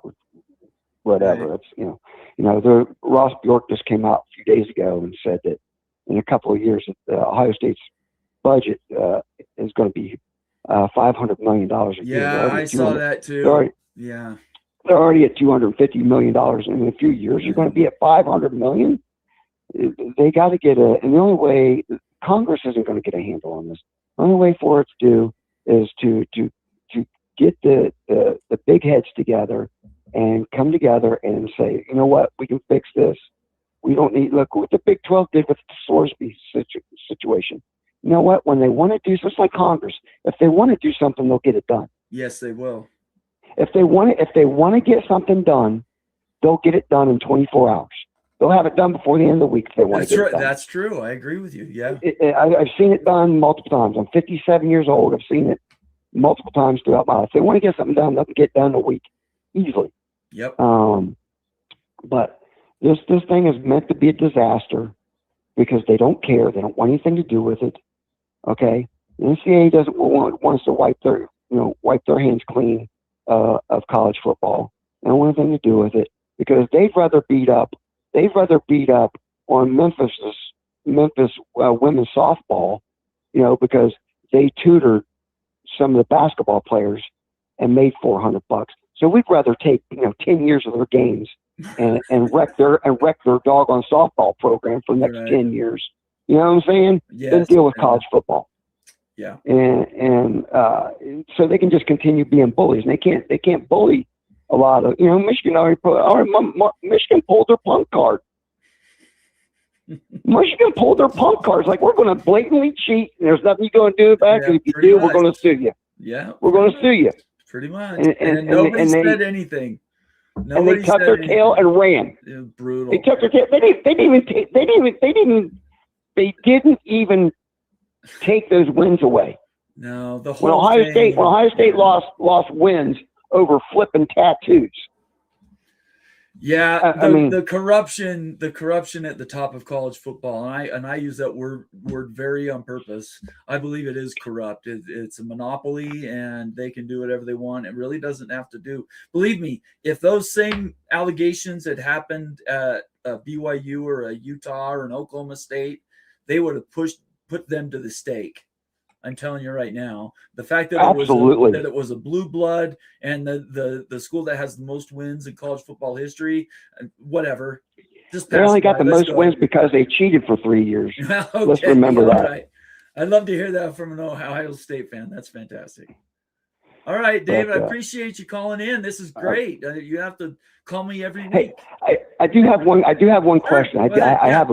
whatever. Right. It's the Ross Bjork just came out a few days ago and said that in a couple of years, Ohio State's budget is going to be $500 million a year. Yeah, I saw that too. They're already at $250 million. In a few years, you're going to be at $500 million. They got to get and the only way Congress isn't going to get a handle on this. The only way for it to do is to get the big heads together and come together and say, you know what, we can fix this. We don't need, look what the Big 12 did with the Sorsby situation. You know what, when they want to do, just like Congress, if they want to do something, they'll get it done. Yes, they will. If they want to get something done, they'll get it done in 24 hours. They'll have it done before the end of the week if they want to get it done. That's true. I agree with you. Yeah. I've seen it done multiple times. I'm 57 years old. I've seen it multiple times throughout my life. If they want to get something done, they'll get it done in a week easily. Yep. But this thing is meant to be a disaster because they don't care. They don't want anything to do with it. Okay. The NCAA doesn't want us to wipe their hands clean of college football. They don't want anything to do with it because they'd rather beat up on Memphis women's softball, because they tutored some of the basketball players and made $400. So we'd rather take 10 years of their games and wreck their doggone softball program for the next 10 years. You know what I'm saying? Yes. Then deal with college football. Yeah. And so they can just continue being bullies, and they can't bully a lot of, Michigan Michigan pulled their punk card. Michigan pulled their punk cards. Like, we're going to blatantly cheat, and there's nothing you're going to do about it. If you do, we're going to sue you. Yeah. We're going to sue you. Pretty much. And nobody said anything. And they cut their tail and ran. Brutal. They took their tail. They didn't even take those wins away. No, when Ohio State lost wins over flipping tattoos. Yeah, the corruption at the top of college football, and I use that word very on purpose. I believe it is corrupt. It's a monopoly, and they can do whatever they want. It really doesn't have to do. Believe me, if those same allegations had happened at a BYU or a Utah or an Oklahoma State, they would have put them to the stake. I'm telling you right now, the fact that it was a blue blood and the school that has the most wins in college football history, whatever. They only got the most wins because they cheated for 3 years. Okay, let's remember that. Right. I'd love to hear that from an Ohio State fan. That's fantastic. All right, David, I appreciate you calling in. This is great. You have to call me every week. Hey, I do have one question. I have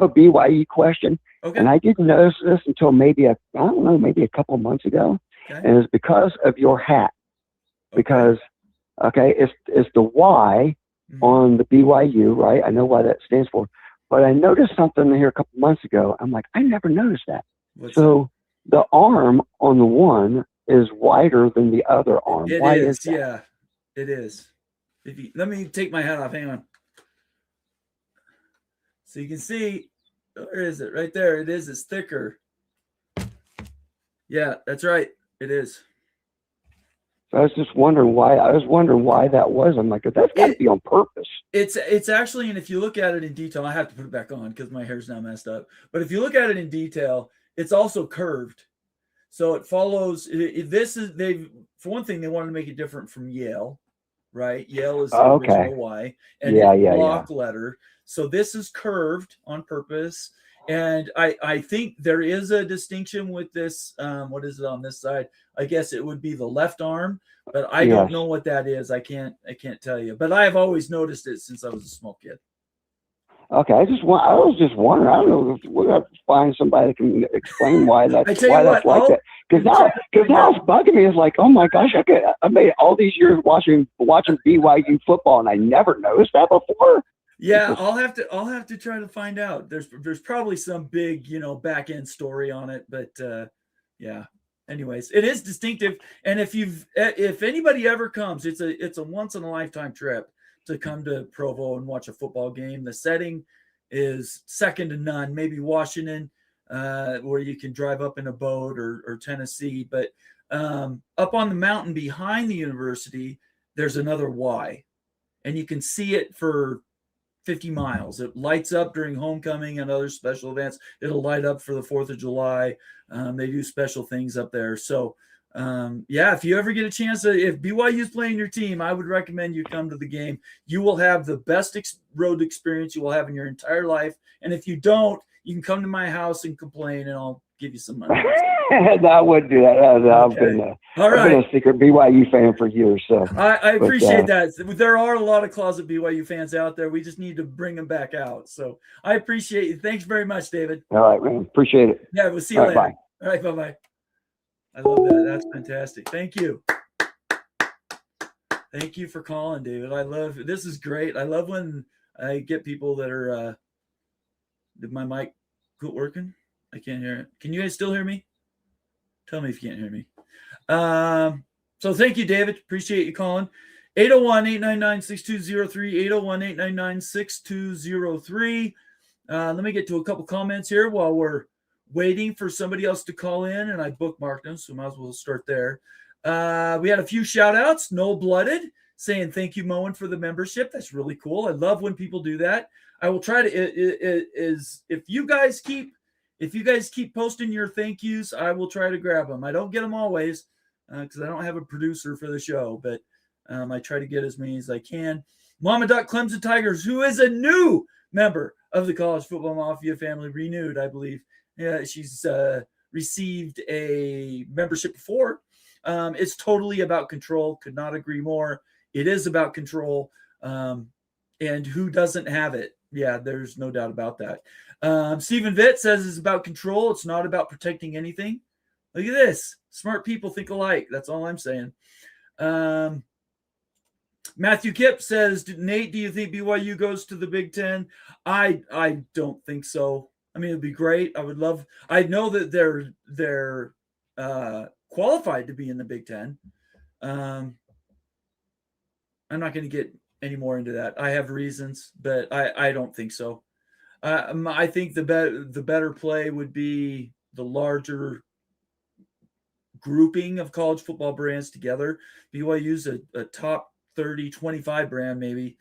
a BYE question. Okay. And I didn't notice this until maybe a couple of months ago. Okay. And it's because of your hat. Okay. Because it's the Y on the BYU, right? I know why that stands for. But I noticed something here a couple of months ago. I'm like, I never noticed that. The arm on the one is wider than the other arm. Why is that? Yeah, it is. Let me take my hat off. Hang on. So you can see. Where is it? Right there. It is. It's thicker. Yeah, that's right. It is. So I was just wondering why. That was. I'm like, that's got to be on purpose. It's actually, and if you look at it in detail, I have to put it back on because my hair's now messed up. But if you look at it in detail, it's also curved. So it follows. For one thing, they wanted to make it different from Yale, right? Yale is the original Y, and it's block letter. So this is curved on purpose. And I think there is a distinction with this. What is it on this side? I guess it would be the left arm, but I don't know what that is. I can't tell you. But I have always noticed it since I was a small kid. Okay, I was just wondering. I don't know if we're gonna find somebody that can explain why that's I tell you like what, that. Because now it's bugging me. It's like, oh my gosh, I made all these years watching BYU football, and I never noticed that before. Yeah, I'll have to try to find out. There's probably some big, back end story on it, but yeah. Anyways, it is distinctive, and if anybody ever comes, it's a once in a lifetime trip to come to Provo and watch a football game. The setting is second to none. Maybe Washington, where you can drive up in a boat, or Tennessee, but up on the mountain behind the university, there's another Y, and you can see it for 50 miles. It lights up during homecoming and other special events. It'll light up for the 4th of July. They do special things up there. So, yeah, if you ever get a chance, if BYU is playing your team, I would recommend you come to the game. You will have the best road experience you will have in your entire life. And if you don't, you can come to my house and complain, and I'll give you some money. No, I wouldn't do that. I've been a secret BYU fan for years. So I appreciate that. There are a lot of closet BYU fans out there. We just need to bring them back out. So I appreciate you. Thanks very much, David. All right, man. Appreciate it. Yeah, we'll see you later. Bye. All right, bye-bye. I love that. That's fantastic. Thank you. Thank you for calling, David. This is great. I love when I get people that are did my mic quit working? I can't hear it. Can you guys still hear me? Tell me if you can't hear me. So thank you, David. Appreciate you calling. 801-899-6203, 801-899-6203. Let me get to a couple comments here while we're waiting for somebody else to call in, and I bookmarked them, so might as well start there. We had a few shout-outs. Noel Blooded saying thank you, Moen, for the membership. That's really cool. I love when people do that. I will try to if you guys keep posting your thank yous, I will try to grab them. I don't get them always because I don't have a producer for the show, but I try to get as many as I can. Mama Duck Clemson Tigers, who is a new member of the College Football Mafia family, renewed, I believe. Yeah, she's received a membership before. It's totally about control. Could not agree more. It is about control. And who doesn't have it? Yeah, there's no doubt about that. Stephen Vitt says it's about control. It's not about protecting anything. Look at this. Smart people think alike. That's all I'm saying. Matthew Kipp says, Nate, do you think BYU goes to the Big Ten? I don't think so. I mean, it'd be great. I know that they're qualified to be in the Big Ten. I'm not going to get any more into that. I have reasons, but I don't think so. I think the better play would be the larger grouping of college football brands together. BYU's a top 30, 25 brand maybe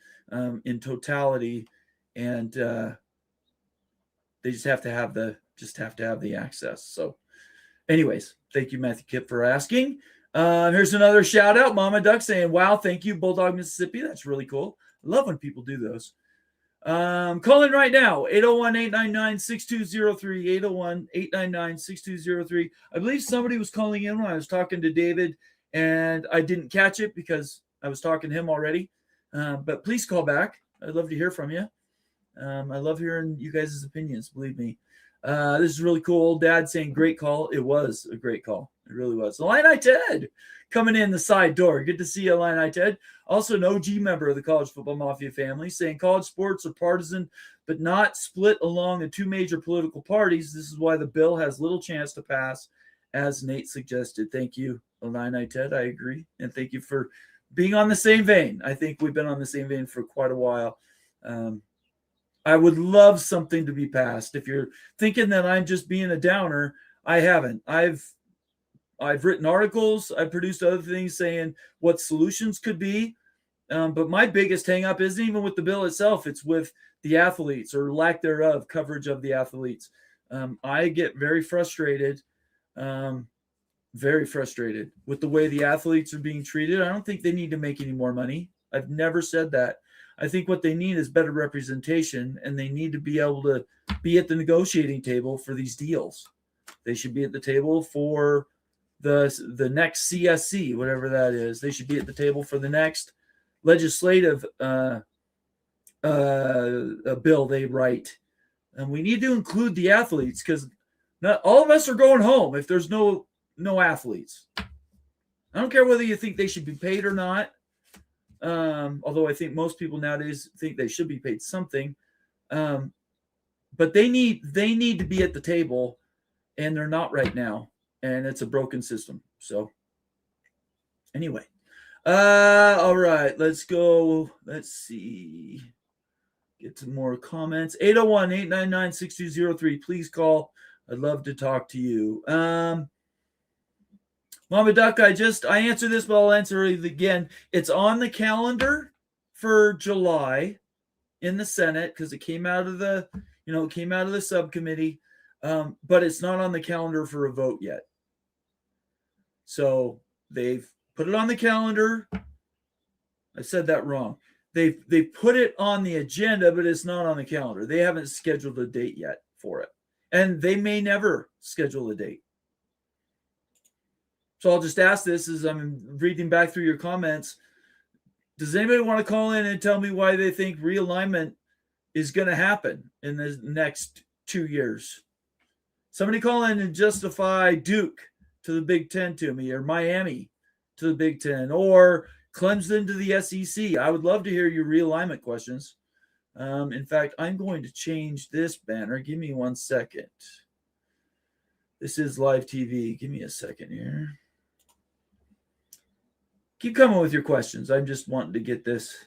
in totality, and they just have to have the access. So, anyways, thank you, Matthew Kipp, for asking. Here's another shout out. Mama Duck saying, wow, thank you, Bulldog, Mississippi. That's really cool. I love when people do those. Call in right now, 801-899-6203, 801-899-6203. I believe somebody was calling in when I was talking to David, and I didn't catch it because I was talking to him already. But please call back. I'd love to hear from you. I love hearing you guys' opinions, believe me. This is really cool. Old Dad saying, great call. It was a great call. It really was. Illini Ted coming in the side door. Good to see you, Illini Ted. Also an OG member of the College Football Mafia family, saying college sports are partisan but not split along the two major political parties. This is why the bill has little chance to pass, as Nate suggested. Thank you, Illini Ted. I agree. And thank you for being on the same vein. I think we've been on the same vein for quite a while. I would love something to be passed. If you're thinking that I'm just being a downer, I haven't. I've written articles. I've produced other things saying what solutions could be. But my biggest hang-up isn't even with the bill itself. It's with the athletes, or lack thereof, coverage of the athletes. I get very frustrated with the way the athletes are being treated. I don't think they need to make any more money. I've never said that. I think what they need is better representation, and they need to be able to be at the negotiating table for these deals. They should be at the table for the next CSC, whatever that is. They should be at the table for the next legislative a bill they write, and we need to include the athletes because not all of us are going home if there's no athletes. I don't care whether you think they should be paid or not. Although I think most people nowadays think they should be paid something. But they need to be at the table, and they're not right now, and it's a broken system. So anyway, all right, let's go. Let's see. Get some more comments. 801-899-6203. Please call. I'd love to talk to you. Mama Duck, I answered this, but I'll answer it again. It's on the calendar for July in the Senate because it came out of the subcommittee, but it's not on the calendar for a vote yet. So they've put it on the calendar. I said that wrong. They put it on the agenda, but it's not on the calendar. They haven't scheduled a date yet for it, and they may never schedule a date. So I'll just ask this as I'm reading back through your comments. Does anybody want to call in and tell me why they think realignment is going to happen in the next 2 years? Somebody call in and justify Duke to the Big Ten to me, or Miami to the Big Ten, or Clemson to the SEC. I would love to hear your realignment questions. In fact, I'm going to change this banner. Give me 1 second. This is live TV. Give me a second here. Keep coming with your questions. I'm just wanting to get this.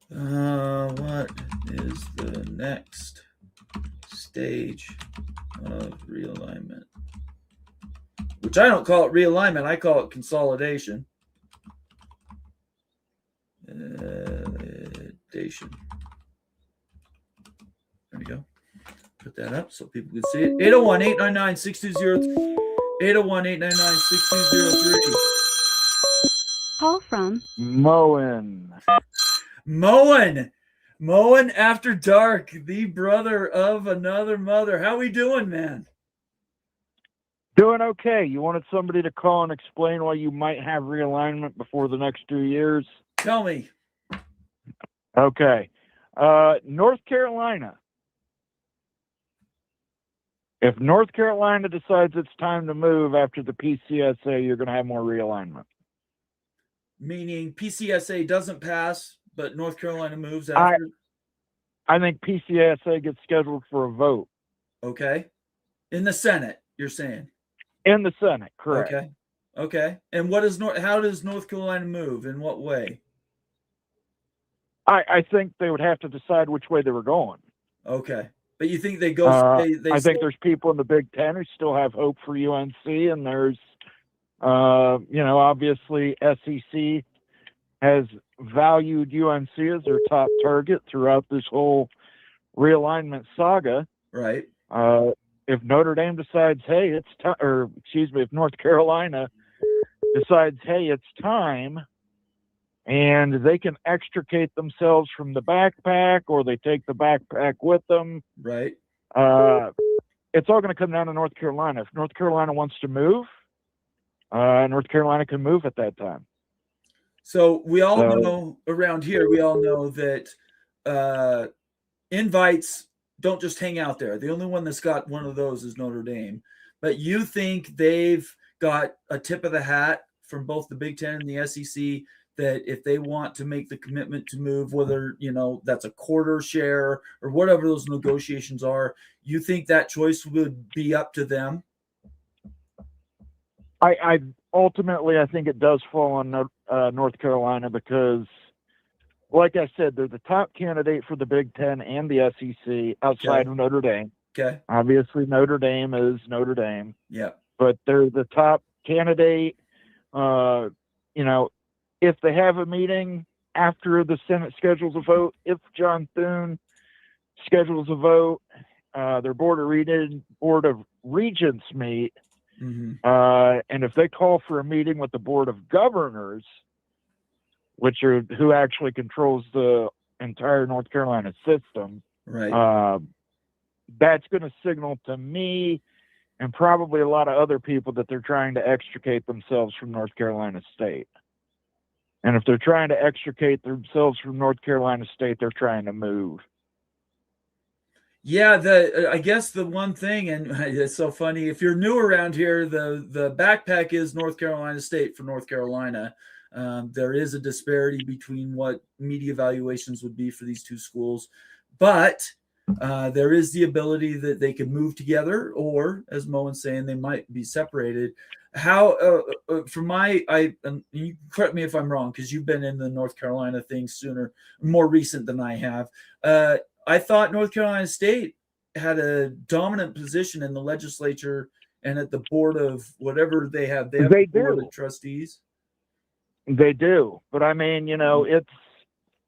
What is the next stage of realignment? Which I don't call it realignment. I call it consolidation. There we go. Put that up so people can see it. 801-899-6203. 801-899-6203. Call from Moen. Moen after dark, the brother of another mother. How we doing, man? Doing okay. You wanted somebody to call and explain why you might have realignment before the next 2 years? Tell me. Okay. North Carolina. If North Carolina decides it's time to move after the PCSA, you're going to have more realignment. Meaning PCSA doesn't pass, but North Carolina moves after? I think PCSA gets scheduled for a vote. Okay. In the Senate, you're saying? In the Senate, correct. Okay. And how does North Carolina move? In what way? I think they would have to decide which way they were going. Okay. But you think they go? I think there's people in the Big Ten who still have hope for UNC, and there's, obviously SEC has valued UNC as their top target throughout this whole realignment saga. Right. If Notre Dame decides, hey, it's time, or excuse me, if North Carolina decides, hey, it's time, and they can extricate themselves from the backpack, or they take the backpack with them. Right. It's all going to come down to North Carolina. If North Carolina wants to move, North Carolina can move at that time. So we all know around here, we all know that invites don't just hang out there. The only one that's got one of those is Notre Dame. But you think they've got a tip of the hat from both the Big Ten and the SEC that if they want to make the commitment to move, whether, that's a quarter share or whatever those negotiations are, you think that choice would be up to them? I ultimately think it does fall on North Carolina because, like I said, they're the top candidate for the Big Ten and the SEC outside of Notre Dame. Okay. Obviously, Notre Dame is Notre Dame. Yeah. But they're the top candidate. If they have a meeting after the Senate schedules a vote, if John Thune schedules a vote, their Board of Regents meet, and if they call for a meeting with the Board of Governors, who actually controls the entire North Carolina system, right? That's going to signal to me and probably a lot of other people that they're trying to extricate themselves from North Carolina State. And if they're trying to extricate themselves from North Carolina State, they're trying to move. Yeah, I guess the one thing, and it's so funny, if you're new around here, the backpack is North Carolina State for North Carolina. There is a disparity between what media valuations would be for these two schools, but there is the ability that they could move together, or as Moen's saying, they might be separated. How, from and you correct me if I'm wrong, because you've been in the North Carolina thing more recent than I have. I thought North Carolina State had a dominant position in the legislature and at the board of whatever they have. They have a board of trustees. They do, but I mean, it's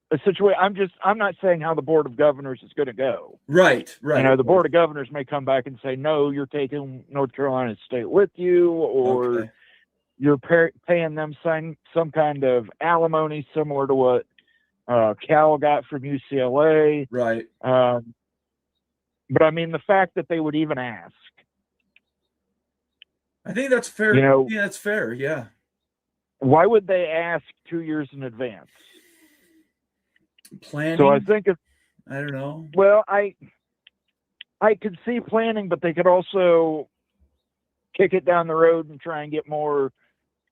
a situation. I'm not saying how the board of governors is going to go. Right. The board of governors may come back and say, no, you're taking North Carolina State with you, or you're paying them some kind of alimony similar to what Cal got from UCLA. Right. But I mean, the fact that they would even ask. I think that's fair. Yeah, that's fair. Yeah. Why would they ask 2 years in advance? Planning. So I think I don't know. Well, I could see planning, but they could also kick it down the road and try and get more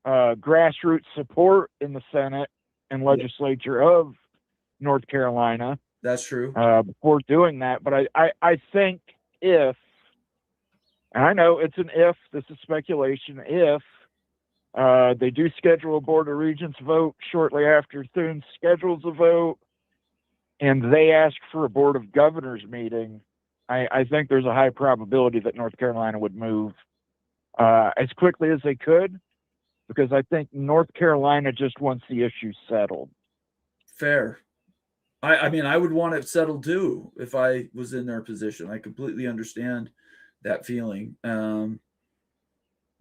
grassroots support in the Senate and legislature of North Carolina. That's true. Before doing that. But I think and I know it's an if, this is speculation, if they do schedule a Board of Regents vote shortly after Thune schedules a vote, and they ask for a Board of Governors meeting, I think there's a high probability that North Carolina would move as quickly as they could, because I think North Carolina just wants the issue settled. Fair. I mean, I would want it settled too if I was in their position. I completely understand that feeling.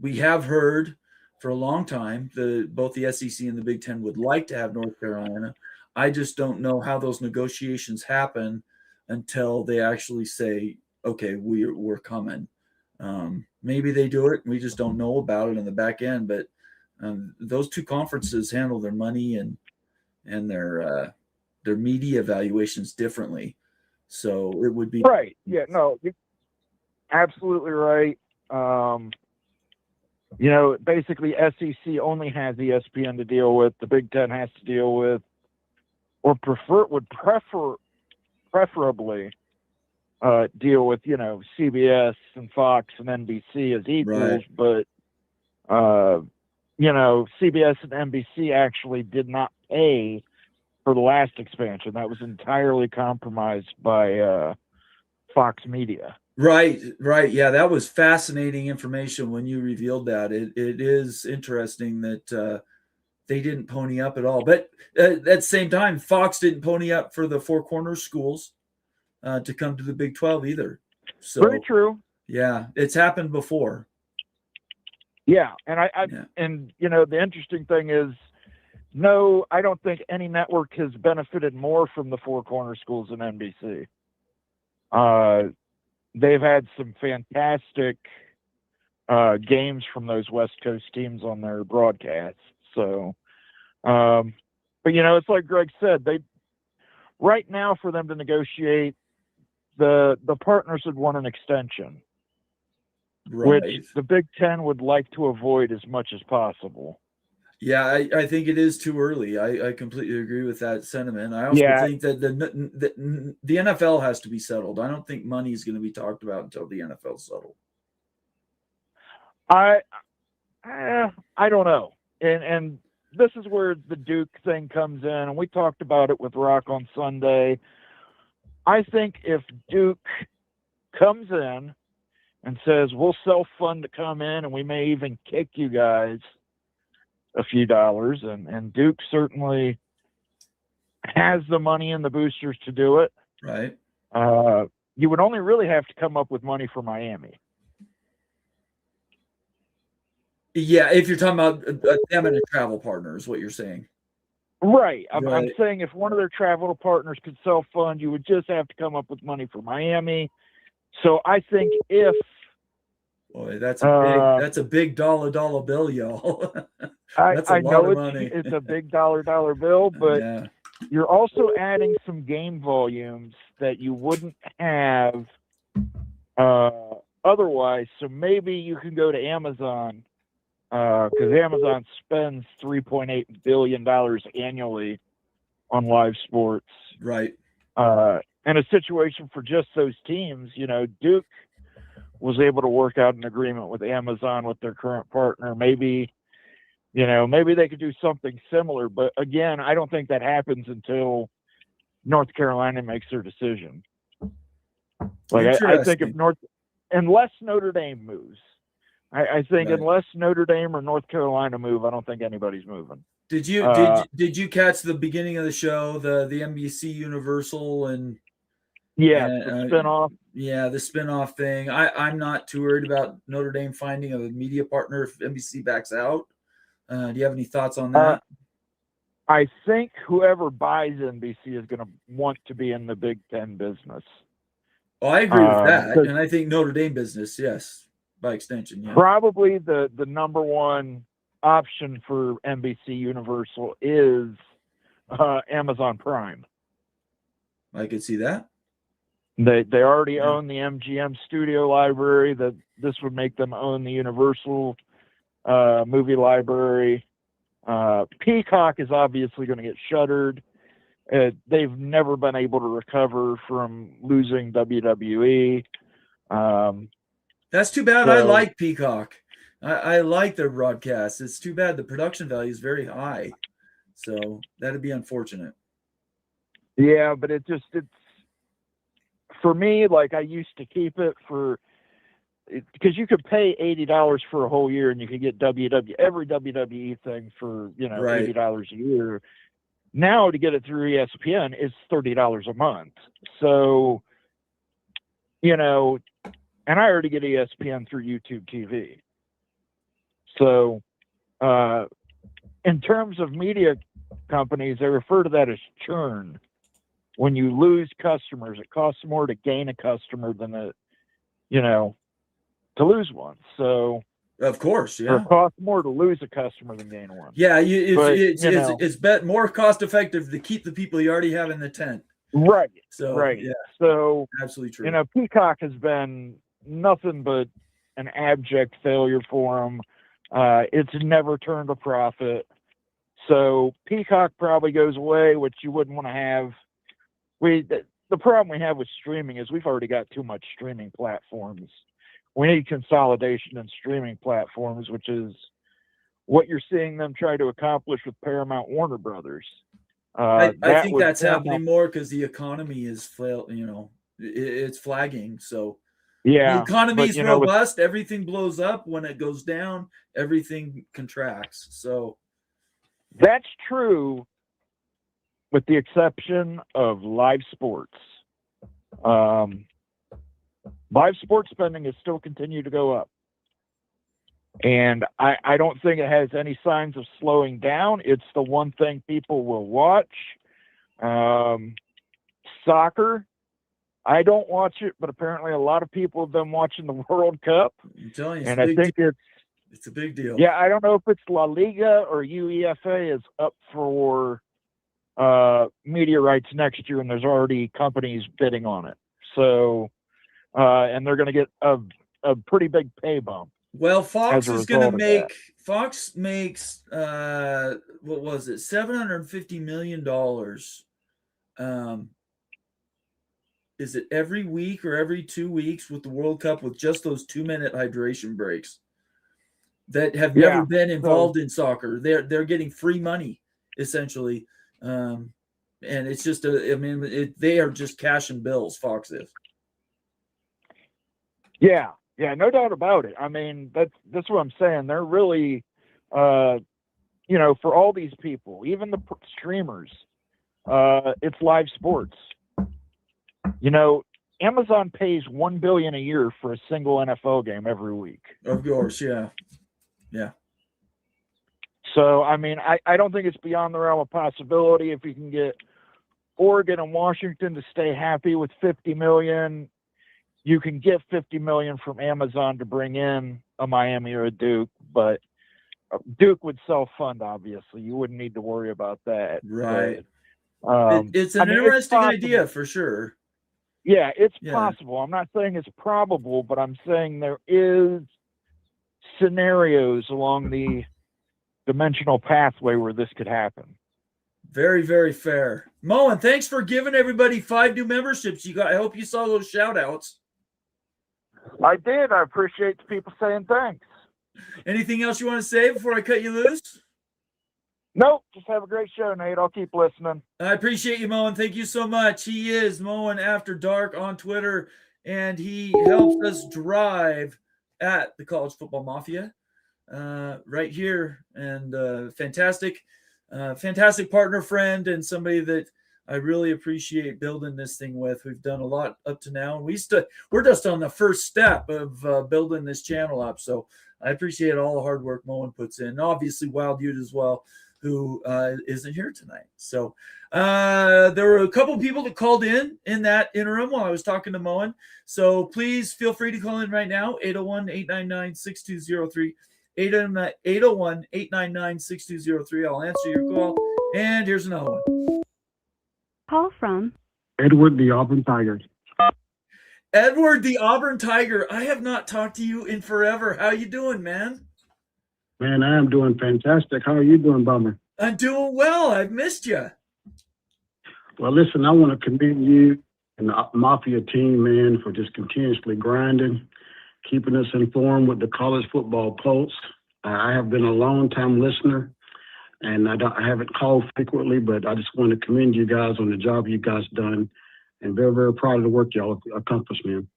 We have heard for a long time both the SEC and the Big Ten would like to have North Carolina. I just don't know how those negotiations happen until they actually say, okay, we're coming. Maybe they do it. We just don't know about it in the back end, but those two conferences handle their money and their media evaluations differently. So it would be right. Yeah, no, you're absolutely right. Basically SEC only has ESPN to deal with. The Big Ten has to deal with, or preferably deal with, CBS and Fox and NBC as equals. Right. But, CBS and NBC actually did not pay for the last expansion. That was entirely compromised by Fox Media. Right. Yeah, that was fascinating information when you revealed that. It is interesting that they didn't pony up at all. But at the same time, Fox didn't pony up for the Four Corners schools to come to the Big 12 either. So very true. Yeah, it's happened before. Yeah, and the interesting thing is, no, I don't think any network has benefited more from the Four Corners schools than NBC. They've had some fantastic games from those West Coast teams on their broadcasts. So, but it's like Greg said, right now for them to negotiate, the partners would want an extension, which the Big Ten would like to avoid as much as possible. Yeah, I think it is too early. I completely agree with that sentiment. I also think that the NFL has to be settled. I don't think money is going to be talked about until the NFL's settled. I don't know. And this is where the Duke thing comes in, and we talked about it with Rock on Sunday. I think if Duke comes in and says, we'll self-fund to come in, and we may even kick you guys a few dollars, and Duke certainly has the money and the boosters to do it. Right. You would only really have to come up with money for Miami. Yeah, if you're talking about them and a travel partner is what you're saying. Right. I'm saying if one of their travel partners could self-fund, you would just have to come up with money for Miami. So I think if Boy, Uh, that's a big dollar bill, y'all. I That's a I lot know of money. it's a big dollar bill, but Yeah. you're also adding some game volumes that you wouldn't have otherwise. So maybe you can go to Amazon because Amazon spends $3.8 billion annually on live sports. Right. In a situation for just those teams, Duke was able to work out an agreement with Amazon with their current partner. Maybe they could do something similar. But again, I don't think that happens until North Carolina makes their decision. Like I think if unless Notre Dame moves, I think Right. unless Notre Dame or North Carolina move, I don't think anybody's moving. Did you catch the beginning of the show, the NBC Universal and Yes, the spinoff. Yeah, the spinoff thing. I'm not too worried about Notre Dame finding a media partner if NBC backs out. Do you have any thoughts on that? I think whoever buys NBC is going to want to be in the Big Ten business. Oh, I agree with that, and I think Notre Dame business, yes, by extension. Yeah. Probably the number one option for NBC Universal is Amazon Prime. I could see that. They already own the MGM studio library. That this would make them own the Universal movie library. Peacock is obviously going to get shuttered. They've never been able to recover from losing WWE. That's too bad. I like Peacock. I like their broadcasts. It's too bad the production value is very high. So that'd be unfortunate. Yeah, but it's for me, like I used to keep it because you could pay $80 for a whole year and you could get every WWE thing for Right. $80 a year. Now to get it through ESPN is $30 a month. So, and I already get ESPN through YouTube TV. So, in terms of media companies, they refer to that as churn. When you lose customers, it costs more to gain a customer than to lose one. So, of course, yeah, it costs more to lose a customer than gain one. Yeah, it's more cost effective to keep the people you already have in the tent. Right. So, right. Yeah, so absolutely true. Peacock has been nothing but an abject failure for them. It's never turned a profit. So Peacock probably goes away, which you wouldn't want to have. The problem we have with streaming is we've already got too much streaming platforms. We need consolidation in streaming platforms, which is what you're seeing them try to accomplish with Paramount Warner Brothers. I think that's happening more because the economy is it's flagging. So the economy is robust. Everything blows up. When it goes down, everything contracts. So that's true, with the exception of live sports. Live sports spending has still continued to go up. And I don't think it has any signs of slowing down. It's the one thing people will watch. Soccer, I don't watch it, but apparently a lot of people have been watching the World Cup. I'm telling you, and I think it's a big deal. Yeah, I don't know if it's La Liga or UEFA is up for media rights next year, and there's already companies bidding on it. So, and they're going to get a pretty big pay bump. Well, Fox is going to make. Fox makes what was it, $750 million. Is it every week or every 2 weeks with the World Cup with just those 2-minute hydration breaks that have never been involved in soccer? They're getting free money essentially, and it's just they are just cashing bills. Fox is. Yeah, no doubt about it. I mean, that's what I'm saying. They're really, for all these people, even the streamers, it's live sports. Amazon pays $1 billion a year for a single NFL game every week. Of course, yeah. So, I mean, I don't think it's beyond the realm of possibility if you can get Oregon and Washington to stay happy with $50 million. you can get $50 million from Amazon to bring in a Miami or a Duke, but Duke would self-fund. Obviously, you wouldn't need to worry about that. Right. But, It's an interesting idea for sure. Yeah, it's possible. I'm not saying it's probable, but I'm saying there is scenarios along the dimensional pathway where this could happen. Very, very fair. Moen, thanks for giving everybody 5 new memberships. I hope you saw those shout outs. I did. I appreciate the people saying thanks. Anything else you want to say before I cut you loose? Nope. Just have a great show, Nate. I'll keep listening. I appreciate you, Moen. Thank you so much. He is Moen After Dark on Twitter, and he helps us drive at the College Football Mafia right here. And fantastic partner, friend, and somebody that I really appreciate building this thing with. We've done a lot up to now. We're just on the first step of building this channel up. So I appreciate all the hard work Moen puts in. And obviously Wild Ute as well, who isn't here tonight. So there were a couple people that called in that interim while I was talking to Moen. So please feel free to call in right now, 801-899-6203. 801-899-6203. I'll answer your call. And here's another one. Call from Edward the Auburn Tiger. Edward the Auburn Tiger. I have not talked to you in forever. How you doing, man? Man, I am doing fantastic. How are you doing, Bummer? I'm doing well. I've missed you. Well, listen, I want to commend you and the Mafia team, man, for just continuously grinding, keeping us informed with the college football pulse. I have been a long-time listener, and I haven't called frequently, but I just want to commend you guys on the job you guys done, and very, very proud of the work y'all accomplished, man.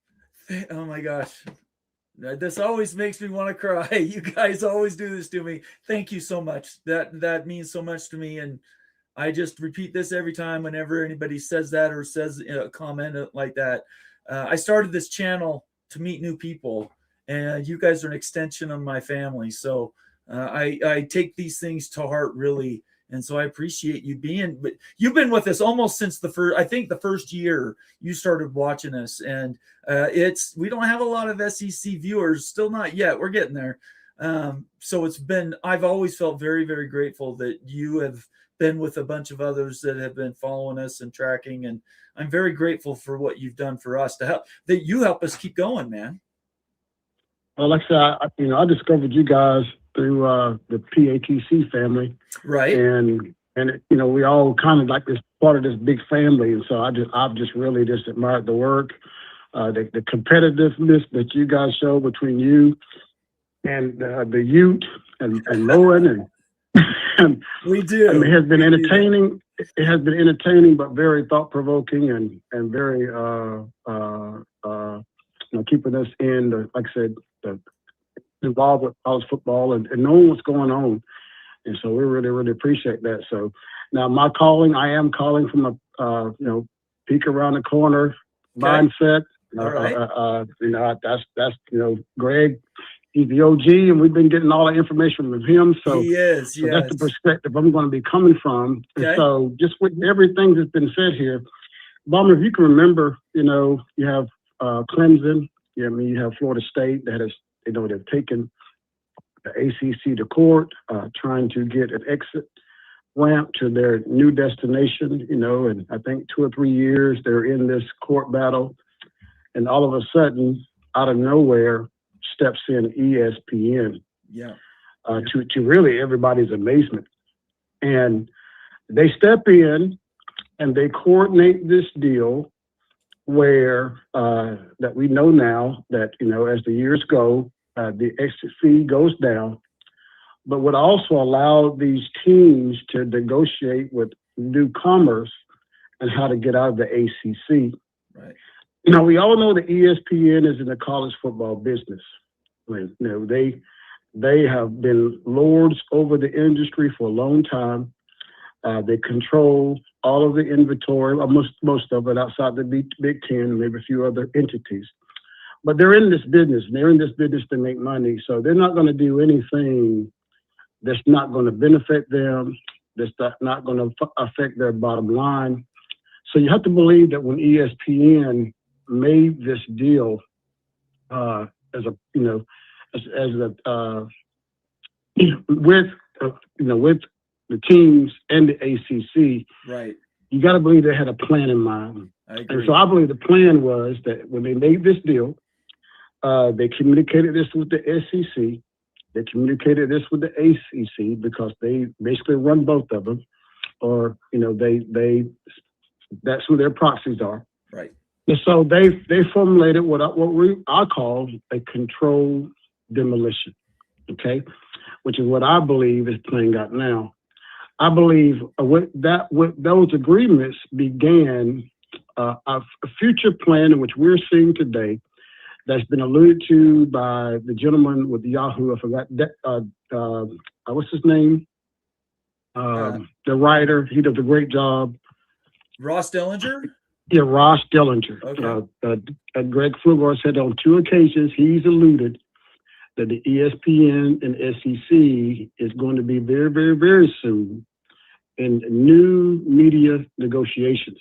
Oh, my gosh. This always makes me want to cry. You guys always do this to me. Thank you so much. That means so much to me, and I just repeat this every time whenever anybody says that or says a comment like that. I started this channel to meet new people, and you guys are an extension of my family. So I take these things to heart, really. And so I appreciate you but you've been with us almost since the first year you started watching us. And we don't have a lot of SEC viewers, still not yet. We're getting there. So I've always felt very, very grateful that you have been with a bunch of others that have been following us and tracking. And I'm very grateful for what you've done for us that you help us keep going, man. Well, like I said, I discovered you guys through the PATC family, right? And we all kind of like this part of this big family, and so I've just really just admired the work, the competitiveness that you guys show between you and the Ute and Lowen, and we do. I mean, it has been entertaining. It has been entertaining, but very thought provoking and very keeping us like I said, involved with college football and knowing what's going on. And so we really, really appreciate that. So now I am calling from a, peek around the corner mindset. All right. That's Greg, he's the OG, and we've been getting all the information from him. So, he is, so that's the perspective I'm going to be coming from. Okay. And so just with everything that's been said here, Bomber, if you can remember, you have Clemson, you have Florida State that has, they've taken the ACC to court, trying to get an exit ramp to their new destination, and I think 2 or 3 years they're in this court battle, and all of a sudden, out of nowhere, steps in ESPN. Yeah. To really everybody's amazement. And they step in and they coordinate this deal where that we know now that, as the years go, the exit fee goes down, but would also allow these teams to negotiate with newcomers and how to get out of the ACC. Right. We all know that ESPN is in the college football business. They have been lords over the industry for a long time. They control all of the inventory, or most of it outside the Big Ten, maybe a few other entities. But they're in this business. They're in this business to make money. So they're not going to do anything that's not going to benefit them, that's not going to affect their bottom line. So you have to believe that when ESPN made this deal as a, you know, as a with with the teams and the ACC, Right. you got to believe they had a plan in mind. I agree. And so I believe the plan was that when they made this deal, they communicated this with the SEC, they communicated this with the ACC because they basically run both of them, or you know they that's who their proxies are. Right. And so they formulated what I call a controlled demolition, okay, which is what I believe is playing out now. I believe with those agreements began a future plan in which we're seeing today that's been alluded to by the gentleman with Yahoo. I forgot what's his name? The writer. He does a great job. Ross Dellinger? Yeah, Ross Dellinger. Okay. Greg Flugar said on 2 occasions he's alluded that the ESPN and SEC is going to be very, very, very soon in new media negotiations.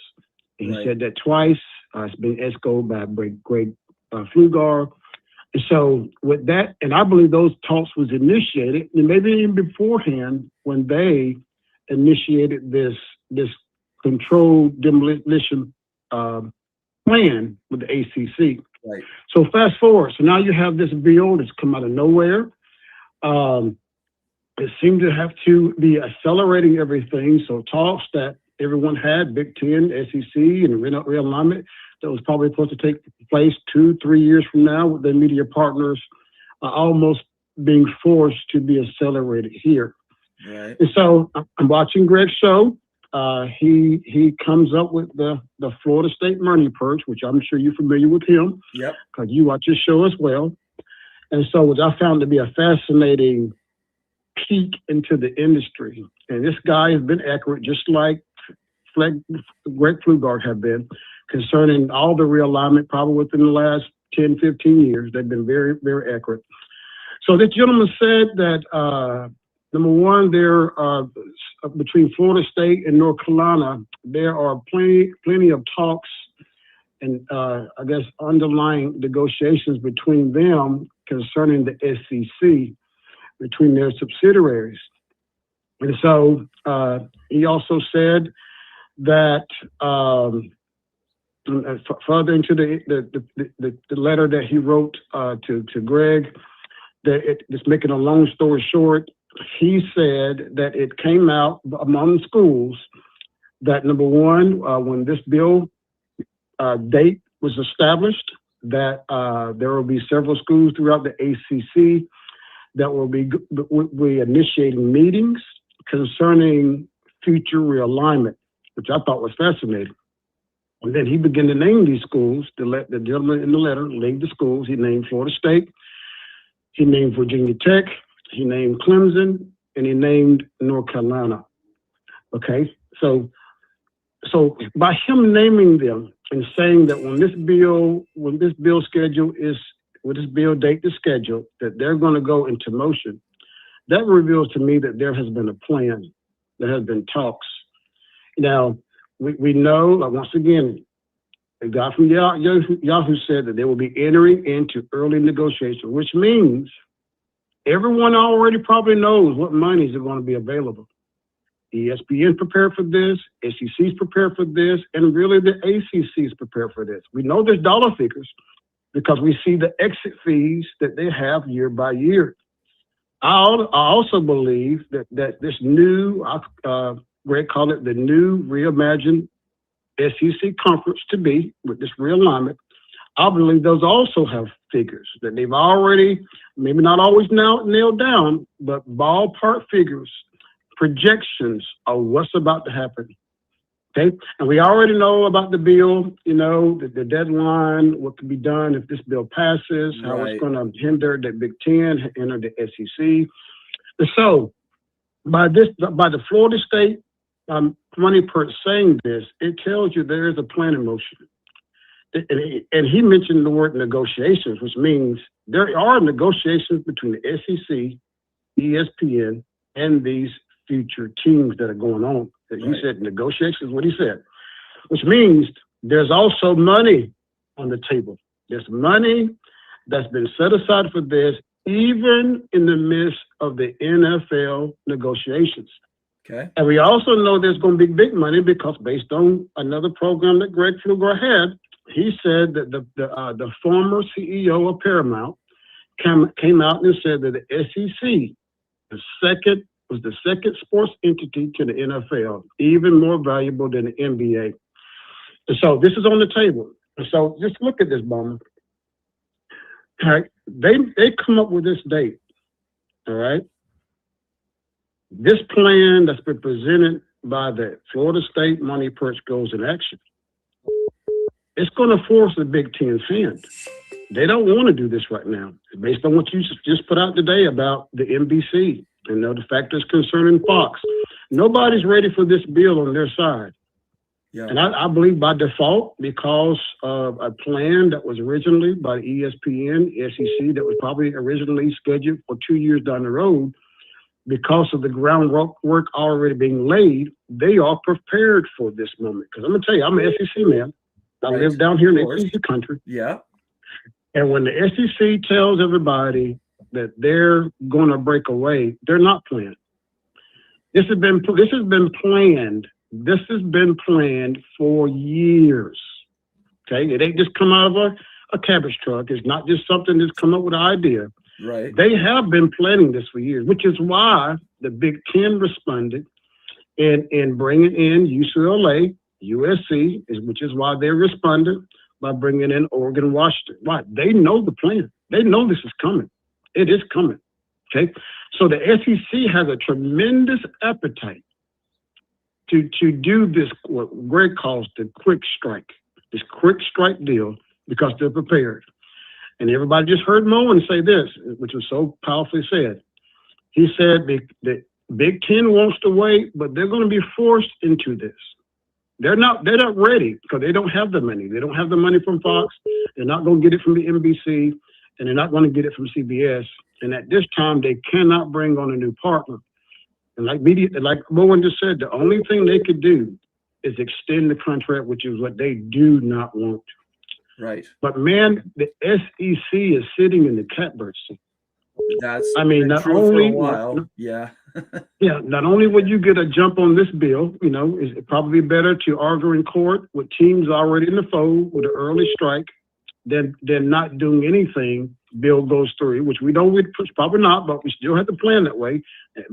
And he said that twice. It's been echoed by Greg Flugar. And so with that, and I believe those talks was initiated, and maybe even beforehand when they initiated this controlled demolition plan with the ACC. Right. So fast forward. So now you have this bill that's come out of nowhere. It seemed to have to be accelerating everything. So talks that everyone had, Big Ten, SEC, and realignment, that was probably supposed to take place 2-3 years from now with their media partners almost being forced to be accelerated here. Right. And so I'm watching Greg's show. He comes up with the Florida State money purge, which I'm sure you're familiar with him. Yep. Because you watch his show as well. And so what I found to be a fascinating peek into the industry. And this guy has been accurate, just like Greg Flugar have been, concerning all the realignment probably within the last 10, 15 years. They've been very, very accurate. So this gentleman said that, number one, there between Florida State and North Carolina, there are plenty of talks and I guess underlying negotiations between them concerning the SEC, between their subsidiaries. And so he also said that further into the letter that he wrote to Greg, that just making a long story short, he said that it came out among schools that, number one, when this bill date was established, that there will be several schools throughout the ACC that will be initiating meetings concerning future realignment, which I thought was fascinating. And then he began to name these schools. The gentleman in the letter named the schools. He named Florida State. He named Virginia Tech. He named Clemson, and he named North Carolina. Okay, so by him naming them and saying that when this bill date is scheduled, that they're going to go into motion, that reveals to me that there has been a plan, there has been talks. Now we know, like, once again, the guy from Yahoo said that they will be entering into early negotiation, which means everyone already probably knows what monies are going to be available. ESPN prepared for this, SEC's prepared for this, and really the ACC's prepared for this. We know there's dollar figures because we see the exit fees that they have year by year. I also believe that this new, Greg called it the new reimagined SEC conference to be with this realignment. I believe those also have figures that they've already, maybe not always now nailed down, but ballpark figures, projections of what's about to happen. Okay, and we already know about the bill, you know, the deadline, what can be done if this bill passes, how it's going to hinder the Big Ten, hinder the SEC. And so by the Florida State money per saying this, it tells you there is a plan in motion. And he mentioned the word negotiations, which means there are negotiations between the SEC, ESPN, and these future teams that are going on. He said negotiations, what he said, which means there's also money on the table. There's money that's been set aside for this, even in the midst of the NFL negotiations. Okay. And we also know there's going to be big money because based on another program that Greg Fluger had, he said that the former CEO of Paramount came out and said that the SEC was the second sports entity to the NFL, even more valuable than the NBA. And so this is on the table. And so just look at this, Bomber. All right, they come up with this date. All right. This plan that's been presented by the Florida State Money Perch goes in action. It's going to force the Big Ten's hand. They don't want to do this right now, based on what you just put out today about the NBC and the factors concerning Fox. Nobody's ready for this bill on their side. Yeah. And I believe by default, because of a plan that was originally by ESPN, SEC, that was probably originally scheduled for 2 years down the road, because of the groundwork already being laid, they are prepared for this moment. Because I'm going to tell you, I'm an SEC man. I live down here in the SEC country. Yeah. And when the SEC tells everybody that they're going to break away, they're not playing. This has been planned. This has been planned for years. Okay, it ain't just come out of a cabbage truck. It's not just something that's come up with an idea. Right. They have been planning this for years, which is why the Big Ten responded in bringing in UCLA, USC, which is why they responded by bringing in Oregon and Washington. Why? They know the plan. They know this is coming. It is coming. Okay, so the SEC has a tremendous appetite to do this, what Greg calls the quick strike, this quick strike deal, because they're prepared. And everybody just heard Moen say this, which was so powerfully said. He said the Big Ten wants to wait, but they're going to be forced into this. They're not ready because they don't have the money. They don't have the money from Fox. They're not going to get it from the NBC, and they're not going to get it from CBS. And at this time, they cannot bring on a new partner. And like Moen just said, the only thing they could do is extend the contract, which is what they do not want. Right. But man, the SEC is sitting in the catbird seat. That's not true only for a while. Yeah. Yeah, not only would you get a jump on this bill, is it probably better to argue in court with teams already in the fold with an early strike than not doing anything. Bill goes through, which we know it's probably not, but we still have to plan that way.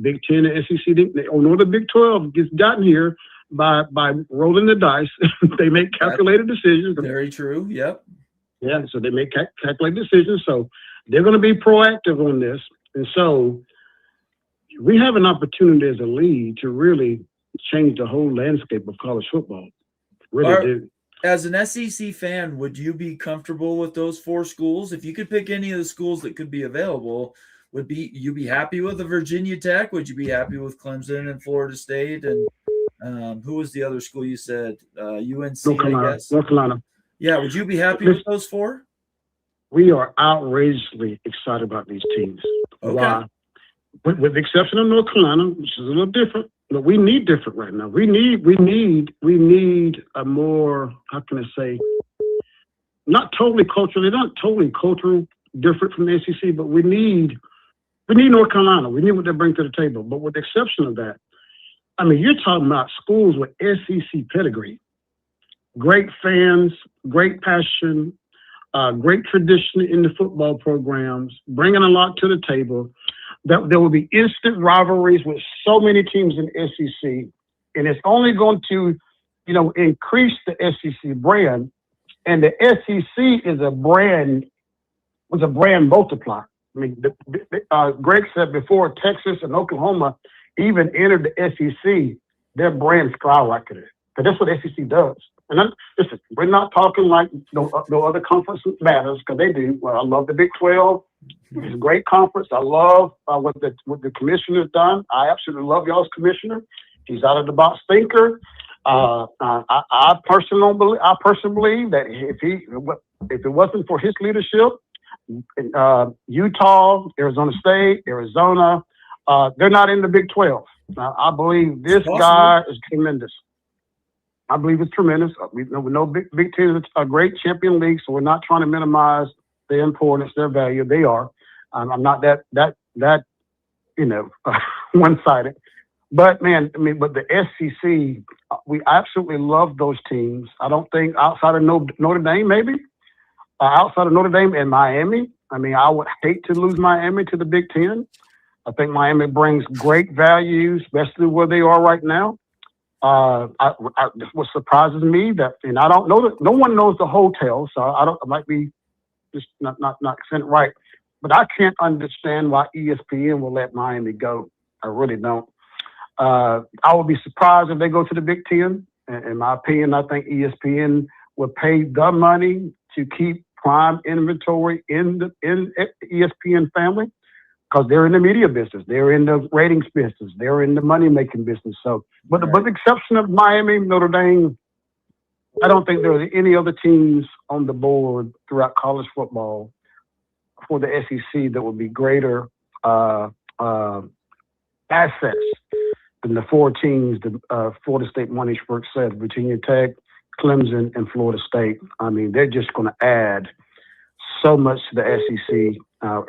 Big Ten and SEC, the Big 12 gets gotten here by rolling the dice. They make calculated decisions. Very true. Yep. Yeah, so they make calculated decisions. So they're going to be proactive on this. And so we have an opportunity as a league to really change the whole landscape of college football. Really do. As an SEC fan, would you be comfortable with those 4 schools? If you could pick any of the schools that could be available, would you be happy with the Virginia Tech? Would you be happy with Clemson and Florida State? And who was the other school you said? UNC, I guess. North Carolina. Yeah, would you be happy with those 4? We are outrageously excited about these teams. Okay. Why? With the exception of North Carolina, which is a little different, but we need different right now. We need a more, how can I say, not totally culturally different from the SEC, but we need North Carolina. We need what they bring to the table. But with the exception of that, I mean, you're talking about schools with SEC pedigree, great fans, great passion, great tradition in the football programs, bringing a lot to the table. There will be instant rivalries with so many teams in the SEC, and it's only going to, increase the SEC brand. And the SEC is a brand multiplier. I mean, Greg said before Texas and Oklahoma even entered the SEC, their brand skyrocketed. But that's what the SEC does. And listen, we're not talking like no other conference matters, because they do. Well, I love the Big 12. It's a great conference. I love what the commissioner's done. I absolutely love y'all's commissioner. He's out of the box thinker. I personally believe that if it wasn't for his leadership, Utah, Arizona State, Arizona, they're not in the Big 12. I believe this guy is tremendous. I believe it's tremendous. We know Big Ten is a great champion league, so we're not trying to minimize their importance, their value. They are. I'm not that one-sided. But man, but the SEC, we absolutely love those teams. I don't think outside of Notre Dame, maybe outside of Notre Dame and Miami. I would hate to lose Miami to the Big Ten. I think Miami brings great value, especially where they are right now. What surprises me and I don't know that no one knows the hotel, so I might be just not saying it right, but I can't understand why ESPN will let Miami go. I really don't. I would be surprised if they go to the Big Ten. In my opinion, I think ESPN will pay the money to keep prime inventory in ESPN family, because they're in the media business, they're in the ratings business, they're in the money making business. So, but the exception of Miami, Notre Dame, I don't think there are any other teams on the board throughout college football for the SEC that would be greater assets than the four teams that Florida State Moneysburg said: Virginia Tech, Clemson, and Florida State. They're just going to add so much to the SEC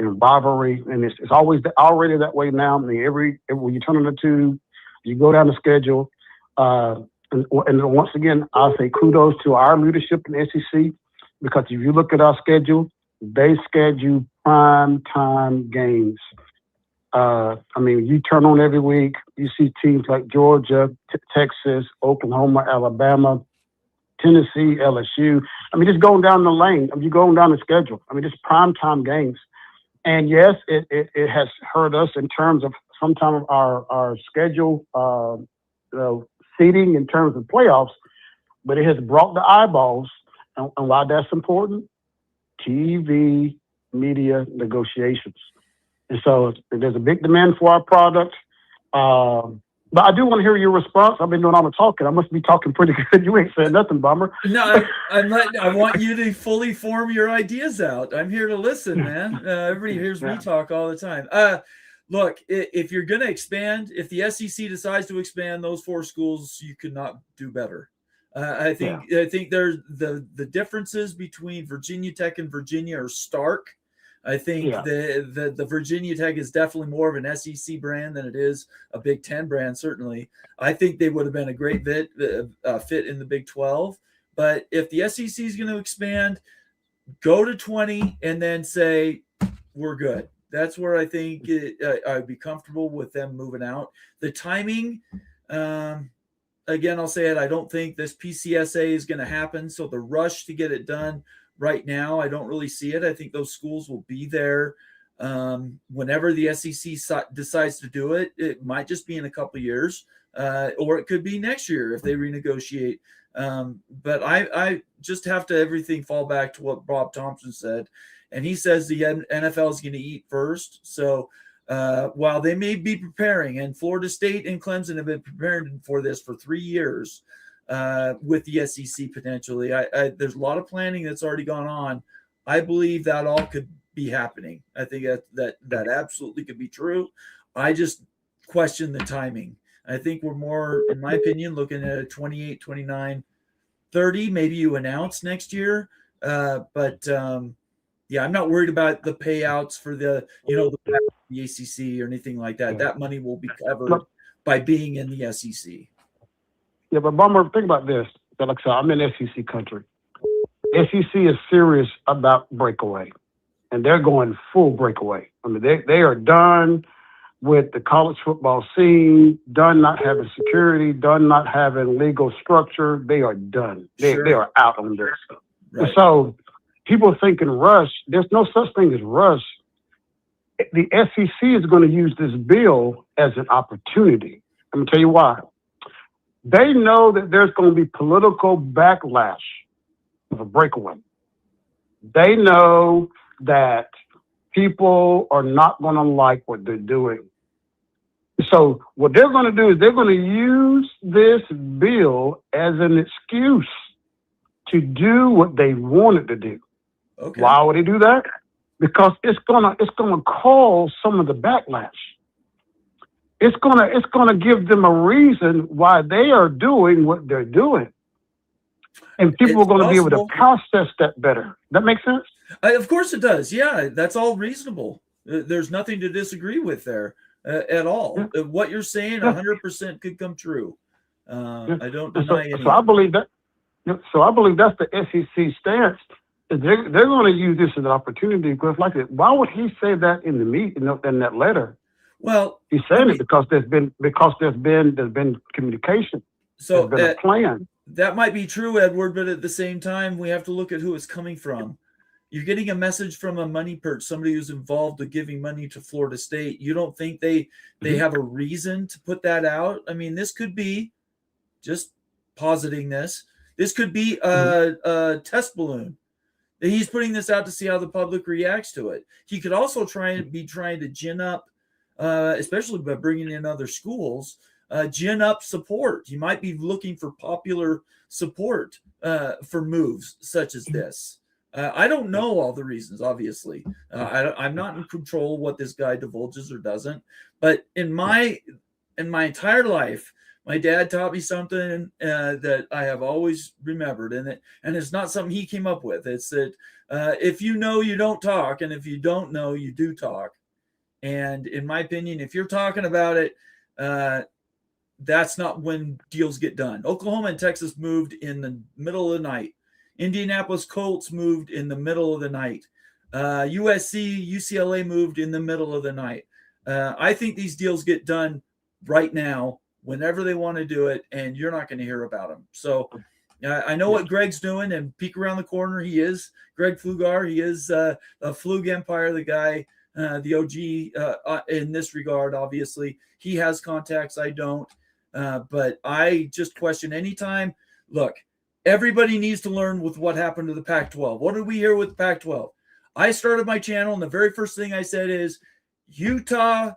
in rivalry, and it's always already that way now. Every when you turn on the tube, you go down the schedule, and once again, I'll say kudos to our leadership in the SEC, because if you look at our schedule, they schedule prime time games. You turn on every week, you see teams like Georgia, Texas, Oklahoma, Alabama, Tennessee, LSU. Just going down the lane. You going down the schedule. Just prime time games. And yes, it has hurt us in terms of sometimes our schedule, seating in terms of playoffs, but it has brought the eyeballs. And why that's important? TV, media negotiations. And so there's a big demand for our product. But I do want to hear your response. I've been doing all the talking. I must be talking pretty good. You ain't saying nothing, Bomber. No, I want you to fully form your ideas out. I'm here to listen, man. Everybody hears me talk all the time. Look, if you're going to expand, if the SEC decides to expand those four schools, you could not do better. I think there's the differences between Virginia Tech and Virginia are stark. I think the Virginia Tech is definitely more of an SEC brand than it is a Big Ten brand, certainly. I think they would have been a great fit in the Big 12. But if the SEC is going to expand, go to 20 and then say, we're good. That's where I think I'd be comfortable with them moving out. The timing, again, I'll say it, I don't think this PCSA is going to happen. So the rush to get it done right now, I don't really see it. I think those schools will be there whenever the SEC decides to do it. It might just be in a couple of years, or it could be next year if they renegotiate. But I just have to everything fall back to what Bob Thompson said. And he says the NFL is going to eat first. So while they may be preparing, and Florida State and Clemson have been preparing for this for 3 years, with the SEC potentially. There's a lot of planning that's already gone on. I believe that all could be happening. I think that absolutely could be true. I just question the timing. I think we're more, in my opinion, looking at a 28, 29, 30. Maybe you announce next year. But I'm not worried about the payouts for the ACC or anything like that. That money will be covered by being in the SEC. Yeah, but Bomber, think about this. Like I said, I'm in SEC country. SEC is serious about breakaway, and they're going full breakaway. They are done with the college football scene, done not having security, done not having legal structure. They are done. They are out on this. Right. And so people thinking rush, there's no such thing as rush. The SEC is going to use this bill as an opportunity. I'm going to tell you why. They know that there's going to be political backlash of a breakaway. They know that people are not going to like what they're doing. So what they're going to do is they're going to use this bill as an excuse to do what they wanted to do. Okay. Why would they do that? Because it's gonna cause some of the backlash. It's gonna give them a reason why they are doing what they're doing. and people It's are going to be able to possible. process that better. That makes sense? Of course it does. Yeah, that's all reasonable. There's nothing to disagree with there at all. Yeah. What you're saying, Yeah. 100% could come true. Yeah. I don't And deny any. so I believe that. So I believe that's the SEC stance. They're going to use this as an opportunity because, like, why would he say that in the in that letter? Well, He's saying it because there's been communication. so There's been a plan. that might be true, Edward, but at the same time, we have to look at who it's coming from. You're getting a message from a money perch, somebody who's involved with giving money to Florida State. You don't think they have a reason to put that out? I mean, this could be, just positing this, this could be a test balloon. He's putting this out to see how the public reacts to it. He could also trying to gin up, especially by bringing in other schools, gin up support. He might be looking for popular support for moves such as this. I don't know all the reasons, obviously. I'm not in control of what this guy divulges or doesn't. But in my entire life, my dad taught me something that I have always remembered, and it's not something he came up with. It's that if you know, you don't talk, and if you don't know, you do talk. And in my opinion, if you're talking about it, that's not when deals get done. Oklahoma and Texas moved in the middle of the night. Indianapolis Colts moved in the middle of the night. USC, UCLA moved in the middle of the night. I think these deals get done right now, whenever they want to do it, and you're not going to hear about them. So I know what Greg's doing, and peek around the corner. He is Greg Flugar. He is a Flug Empire, the guy, the OG in this regard, obviously. He has contacts. I don't. But I just question anytime. Look, everybody needs to learn with what happened to the Pac-12. What did we hear with the Pac-12? I started my channel, and the very first thing I said is Utah,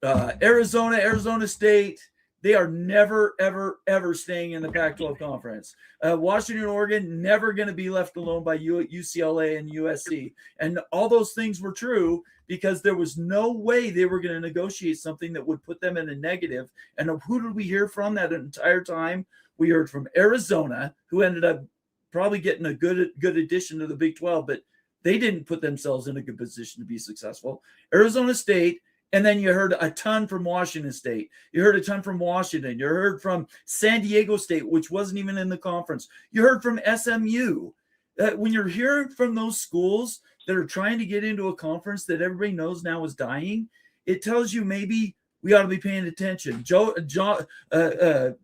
Arizona State, they are never, ever, ever staying in the Pac-12 conference. Washington, Oregon, never going to be left alone by UCLA and USC. And all those things were true because there was no way they were going to negotiate something that would put them in a negative. And who did we hear from that entire time? We heard from Arizona, who ended up probably getting a good addition to the Big 12, but they didn't put themselves in a good position to be successful. Arizona State. And then you heard a ton from Washington State. You heard a ton from Washington. You heard from San Diego State, which wasn't even in the conference. You heard from SMU. When you're hearing from those schools that are trying to get into a conference that everybody knows now is dying, it tells you maybe we ought to be paying attention. John Canzano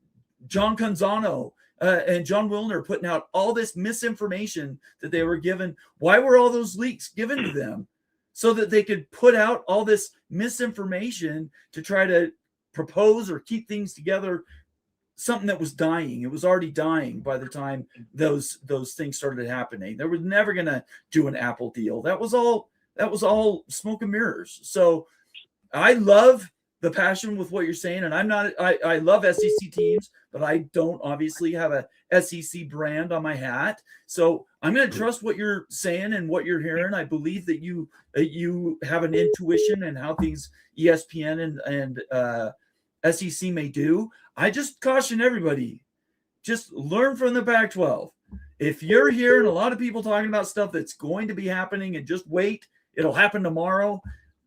and John Wilner putting out all this misinformation that they were given. Why were all those leaks given to them? So that they could put out all this misinformation to try to propose or keep things together, something that was dying. It was already dying by the time those things started happening. They were never going to do an Apple deal. That was all smoke and mirrors. So I love the passion with what you're saying, and I love SEC teams, but I don't obviously have a SEC brand on my hat. So I'm going to trust what you're saying and what you're hearing. I believe that you have an intuition and how things ESPN and SEC may do. I just caution everybody, just learn from the Pac-12. If you're hearing a lot of people talking about stuff that's going to be happening and just wait, it'll happen tomorrow,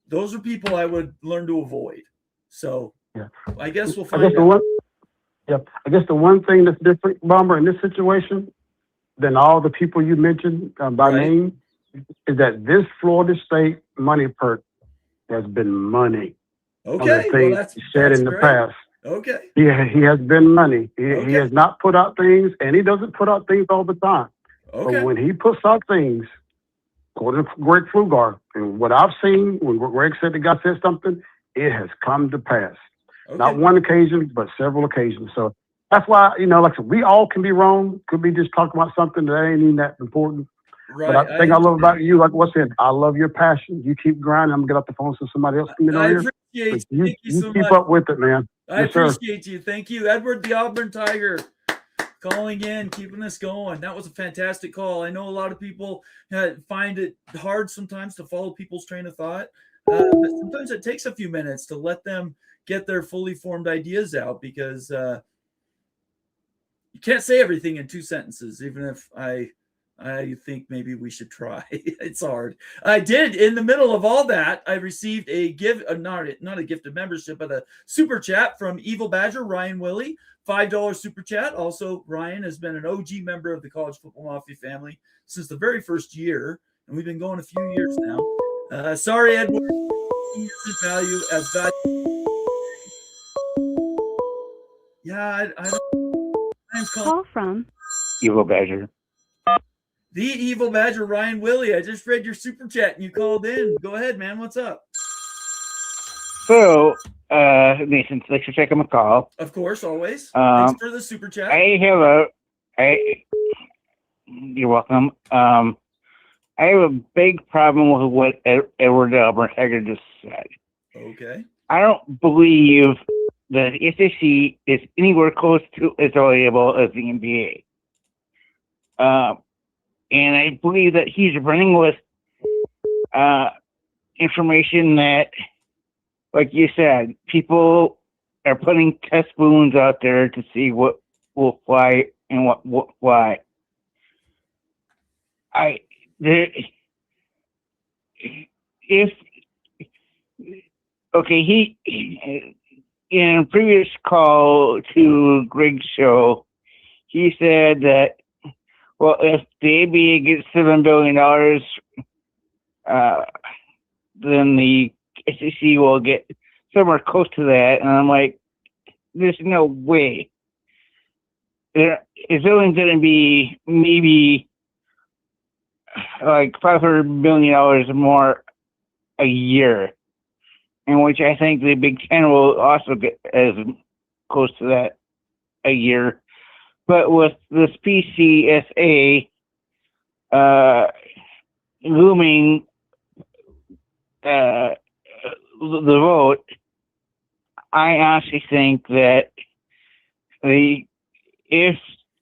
those are people I would learn to avoid. So yeah. I guess we'll find out. I guess the one thing that's different, Bomber, in this situation than all the people you mentioned by name is that this Florida State money perk has been money. Okay, well, that's said in the great. past. Okay. He has been money. He has not put out things, and he doesn't put out things all the time. Okay. But when he puts out things, according to Greg Flugar, and what I've seen, when Greg said the guy said something, it has come to pass. Okay. Not one occasion, but several occasions. So that's why, like I said, we all can be wrong. Could be just talking about something that ain't even that important. Right. But I think I love about you, like what's it? I love your passion. You keep grinding. I'm gonna get off the phone so somebody else can get on here. Thank you so keep much. Up with it, man. I appreciate you. Thank you. Edward the Auburn Tiger calling in, keeping this going. That was a fantastic call. I know a lot of people find it hard sometimes to follow people's train of thought. But sometimes it takes a few minutes to let them get their fully formed ideas out because you can't say everything in 2 sentences, even if I think maybe we should try. It's hard. I did, in the middle of all that, I received a gift, not a gift of membership, but a super chat from Evil Badger, Ryan Willie, $5 super chat. Also, Ryan has been an OG member of the College Football Mafia family since the very first year, and we've been going a few years now. Sorry, Edward, value as value. Yeah, I don't. Call from Evil Badger. The Evil Badger, Ryan Willie. I just read your super chat and you called in. Go ahead, man. What's up? So, Nathan, thanks for taking my call. Of course, always. Thanks for the super chat. You're welcome. I have a big problem with what Edward Albert just said. Okay. I don't believe that the SEC is anywhere close to as valuable as the NBA. And I believe that he's running with information that, like you said, people are putting test balloons out there to see what will fly and what won't fly. He in a previous call to Greg's show, he said that, well, if the ABA gets $7 billion, then the SEC will get somewhere close to that. And I'm like, there's no way. It's only going to be maybe like $500 million more a year, in which I think the Big Ten will also get as close to that a year. But with this PCSA looming the vote, I honestly think that if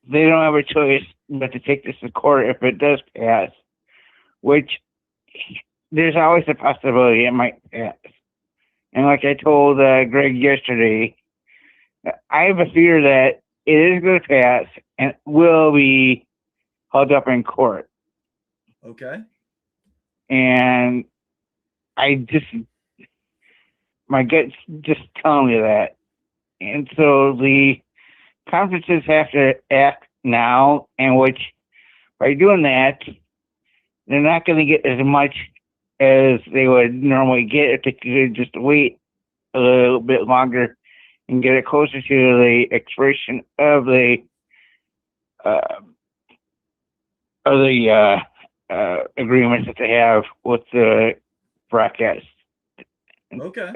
they don't have a choice but to take this to court, if it does pass, which there's always a possibility it might pass. And like I told Greg yesterday, I have a fear that it is going to pass and will be held up in court. Okay. And my gut's just telling me that. And so the conferences have to act now, in which by doing that, they're not going to get as much as they would normally get if they could just wait a little bit longer and get it closer to the expiration of the agreements that they have with the broadcast. Okay.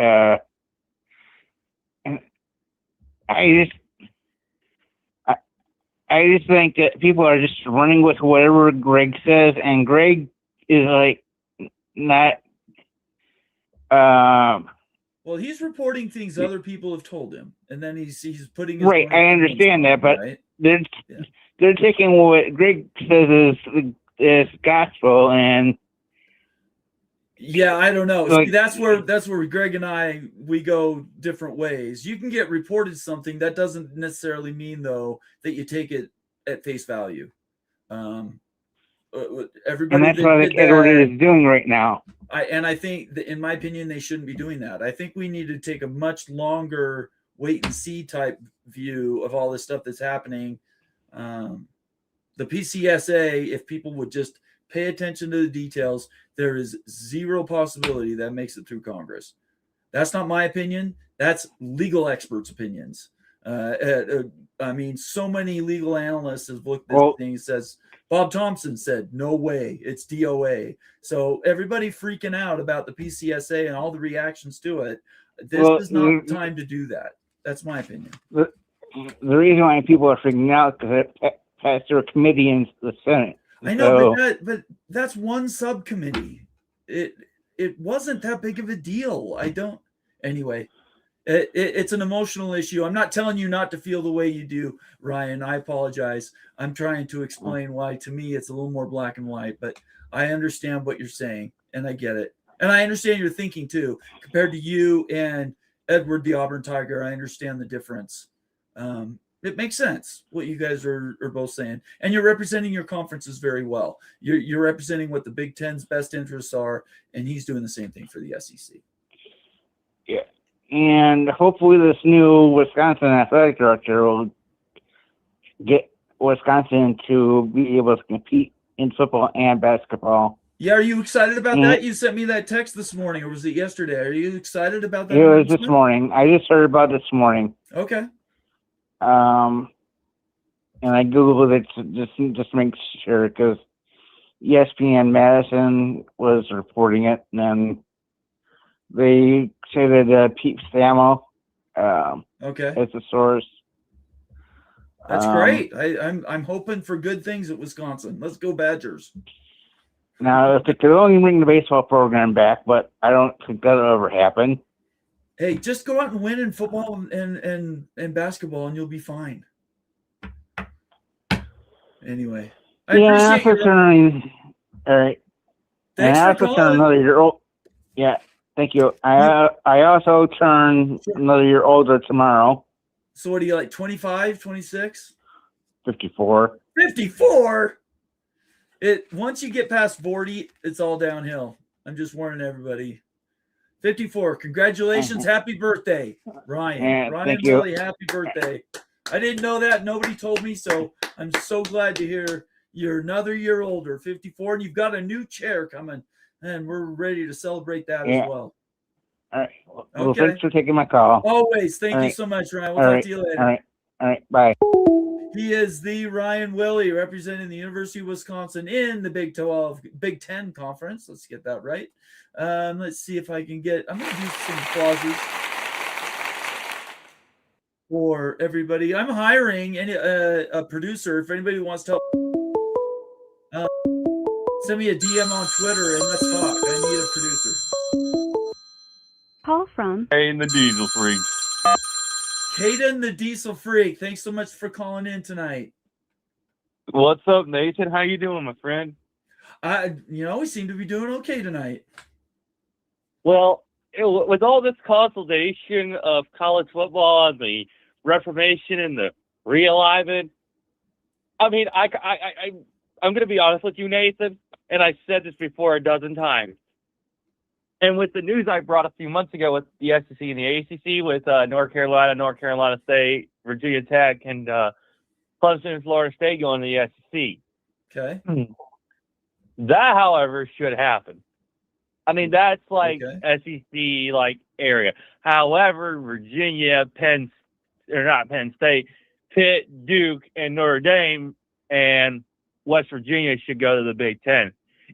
And I just think that people are just running with whatever Greg says, and Greg is like not. Well, he's reporting things other people have told him, and then he's putting his right. I understand that, but right? they're taking what Greg says is gospel, and yeah, I don't know. Like, See, that's where Greg and we go different ways. You can get reported something that doesn't necessarily mean though that you take it at face value. Everybody, and that's what I think Edward is doing right now. I think that, in my opinion, they shouldn't be doing that. I think we need to take a much longer wait and see type view of all this stuff that's happening. The PCSA, if people would just pay attention to the details, there is zero possibility that makes it through Congress. That's not my opinion. That's legal experts' opinions. I mean, so many legal analysts have looked at this thing. Says Bob Thompson said, "No way, it's DOA." So everybody freaking out about the PCSA and all the reactions to it. This is not time to do that. That's my opinion. The reason why people are freaking out is because it passed through a committee in the Senate. I know, but that's one subcommittee. It wasn't that big of a deal. Anyway. It's an emotional issue. I'm not telling you not to feel the way you do, Ryan. I apologize. I'm trying to explain why, to me, it's a little more black and white, but I understand what you're saying, and I get it. And I understand your thinking, too. Compared to you and Edward the Auburn Tiger, I understand the difference. It makes sense what you guys are both saying, and you're representing your conferences very well. You're representing what the Big Ten's best interests are, and he's doing the same thing for the SEC. Yeah, and hopefully this new Wisconsin athletic director will get Wisconsin to be able to compete in football and basketball. Yeah, are you excited about that? You sent me that text this morning, or was it yesterday? Are you excited about that? It was this morning. I just heard about it this morning. Okay. And I googled it just to make sure, because ESPN Madison was reporting it, and then they say that Pete Samo is the source. That's great. I'm hoping for good things at Wisconsin. Let's go Badgers. Now, if they could only bring the baseball program back, but I don't think that'll ever happen. Hey, just go out and win in football and basketball, and you'll be fine. Anyway, I appreciate turning. All right. Thanks for calling. Another year old. Yeah, thank you. I also turn another year older tomorrow. So what are you, like 25, 26? 54. 54? Once you get past 40, it's all downhill. I'm just warning everybody. 54. Congratulations. Happy birthday, Ryan. Yeah, Ryan Willie, happy birthday. I didn't know that. Nobody told me, so I'm so glad to hear you're another year older, 54, and you've got a new chair coming, and we're ready to celebrate that as well. All right. Well, thanks for taking my call. Always. Thank you so much, Ryan. We'll talk to you later. All right. Bye. He is the Ryan Willie, representing the University of Wisconsin in the Big Ten Conference. Let's get that right. Let's see if I can I'm going to do some clauses for everybody. I'm hiring a producer. If anybody wants to help, send me a DM on Twitter and let's talk. I need a producer. Call from Caden the Diesel Freak. Caden the Diesel Freak. Thanks so much for calling in tonight. What's up, Nathan? How you doing, my friend? We seem to be doing okay tonight. Well, with all this consolidation of college football and the reformation and the realignment, I mean, I'm going to be honest with you, Nathan, and I've said this before a dozen times. And with the news I brought a few months ago with the SEC and the ACC, with North Carolina State, Virginia Tech, and Clemson and Florida State going to the SEC. Okay. That, however, should happen. I mean, that's like SEC like area. However, Virginia, Penn State, Pitt, Duke, and Notre Dame, and West Virginia should go to the Big Ten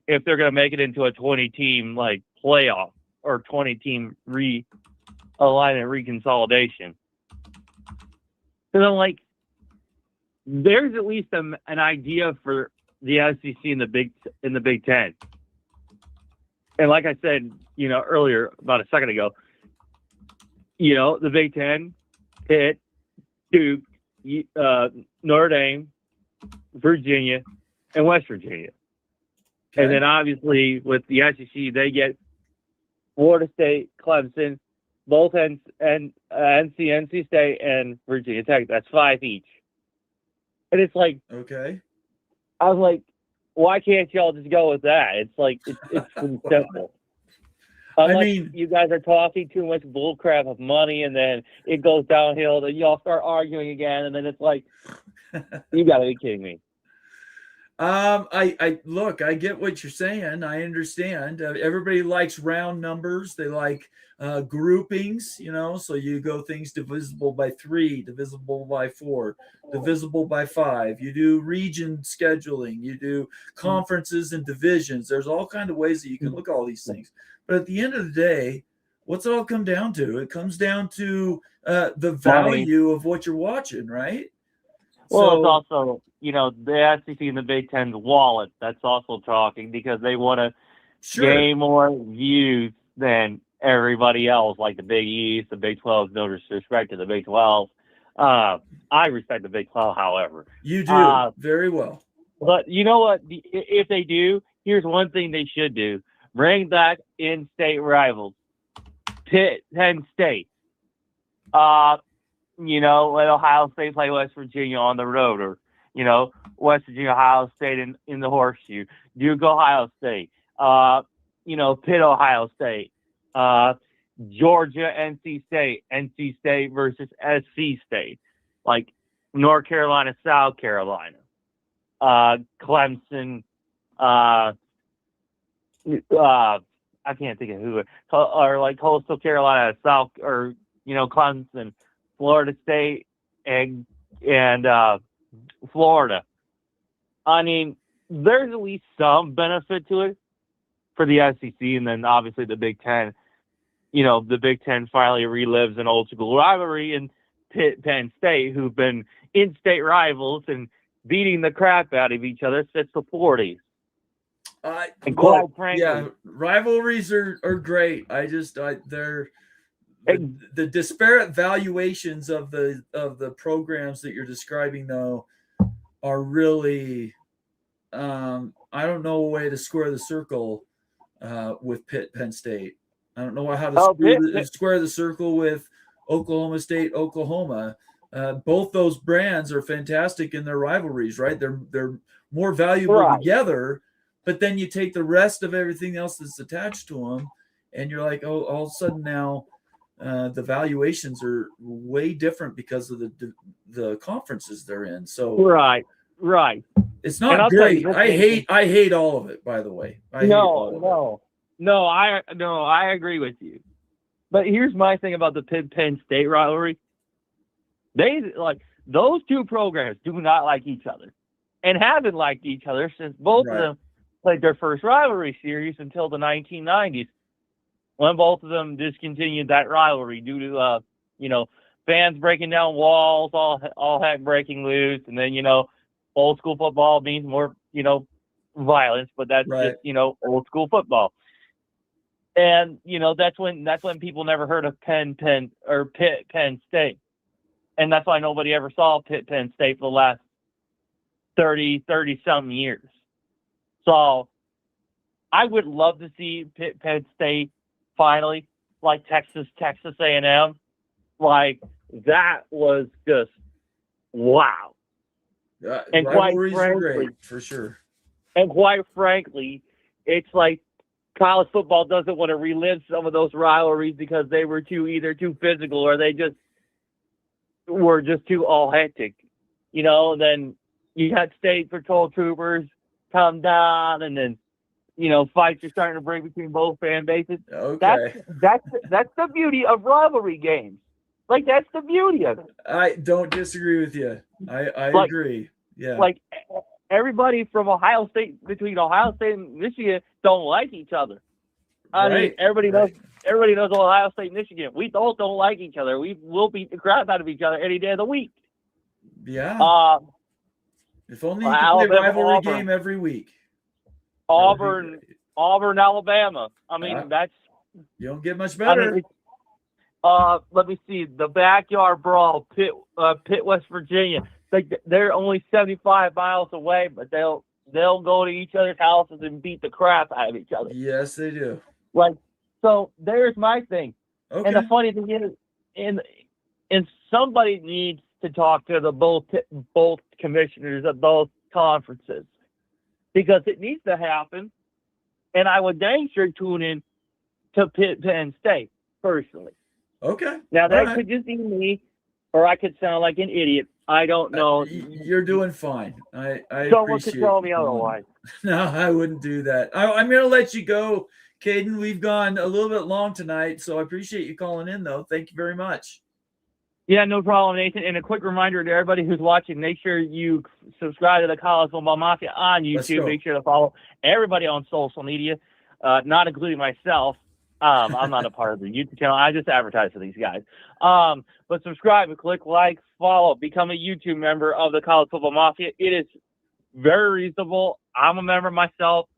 if they're going to make it into a 20-team like playoff or 20-team realignment reconsolidation. Because I'm like, there's at least an idea for the SEC in the Big Ten. And like I said, earlier, about a second ago, the Big Ten, Pitt, Duke, Notre Dame, Virginia, and West Virginia. Okay. And then obviously with the SEC, they get Florida State, Clemson, both NC State, and Virginia Tech. That's 5 each. And it's like, okay. I was like, why can't y'all just go with that? It's like, it's simple. You guys are talking too much bullcrap of money, and then it goes downhill, then y'all start arguing again, and then it's like, you gotta be kidding me. I look, I get what you're saying. I understand. Everybody likes round numbers. They like groupings, so you go things divisible by 3, divisible by 4, divisible by 5. You do region scheduling. You do conferences and divisions. There's all kinds of ways that you can look at all these things. But at the end of the day, what's it all come down to? It comes down to the value of what you're watching, right? Well, it's also, the SEC and the Big Ten's wallet that's also talking, because they want to gain more views than everybody else, like the Big East, the Big 12, no disrespect to the Big 12. I respect the Big 12, however. You do, very well. But you know what? If they do, here's one thing they should do. Bring back in-state rivals. Pitt, Penn State. let Ohio State play West Virginia on the road, or, West Virginia, Ohio State in the horseshoe, Duke, Ohio State, Pitt, Ohio State, Georgia, NC State versus SC State, like North Carolina, South Carolina, Clemson, I can't think of who, or like Coastal Carolina, Clemson, Florida State, and Florida. I mean, there's at least some benefit to it for the SEC, and then obviously the Big Ten. The Big Ten finally relives an old school rivalry in Pitt, Penn State, who've been in-state rivals and beating the crap out of each other since the 40s. And quite frankly, yeah, rivalries are great. They're the disparate valuations of the programs that you're describing, though, are really I don't know a way to square the circle with Pitt, Penn State. I don't know how to square the circle with Oklahoma State, Oklahoma. Both those brands are fantastic in their rivalries, right? They're more valuable together. But then you take the rest of everything else that's attached to them, and you're like, oh, all of a sudden now the valuations are way different because of the conferences they're in. So right, it's not great. I hate all of it. By the way, I agree with you. But here's my thing about the Pitt Penn State rivalry. Those two programs do not like each other, and haven't liked each other since both of them played their first rivalry series until the 1990s, when both of them discontinued that rivalry due to fans breaking down walls, all heck breaking loose, and then old school football means more violence, but that's just old school football. And that's when people never heard of Pitt Penn State, and that's why nobody ever saw Pitt Penn State for the last 30 something years. So I would love to see Pitt Penn State finally, like Texas A&M. Like, that was just wow. And rivalries are great, for sure. And quite frankly, it's like college football doesn't want to relive some of those rivalries because they were either too physical or they just were just too all hectic. Then you got state patrol troopers come down, and then fights are starting to break between both fan bases. Okay, that's the beauty of rivalry games. Like, that's the beauty of it. I don't disagree with you. I agree. Yeah, like everybody from between Ohio State and Michigan don't like each other. I mean, everybody knows Ohio State and Michigan. We don't like each other. We will beat the crap out of each other any day of the week. Yeah. If only you could play a rivalry game every week. Auburn, Alabama. I mean, you don't get much better. Let me see. The backyard brawl, Pitt, West Virginia. They're only 75 miles away, but they'll go to each other's houses and beat the crap out of each other. Yes, they do. So there's my thing. Okay. And the funny thing is, and somebody needs to talk to the both commissioners of both conferences, because it needs to happen. And I would dang sure tune in to Pitt Penn State personally. Okay. Now that could just be me, or I could sound like an idiot. I don't know. You're doing fine. I Someone could tell me otherwise. No, I wouldn't do that. I'm going to let you go, Caden. We've gone a little bit long tonight, so I appreciate you calling in, though. Thank you very much. Yeah, no problem, Nathan. And a quick remander to everybody who's watching, make sure you subscribe to the College Football Mafia on YouTube. Make sure to follow everybody on social media, not including myself. I'm not a part of the YouTube channel. I just advertise for these guys. But subscribe, click like, follow, become a YouTube member of the College Football Mafia. It is very reasonable. I'm a member myself.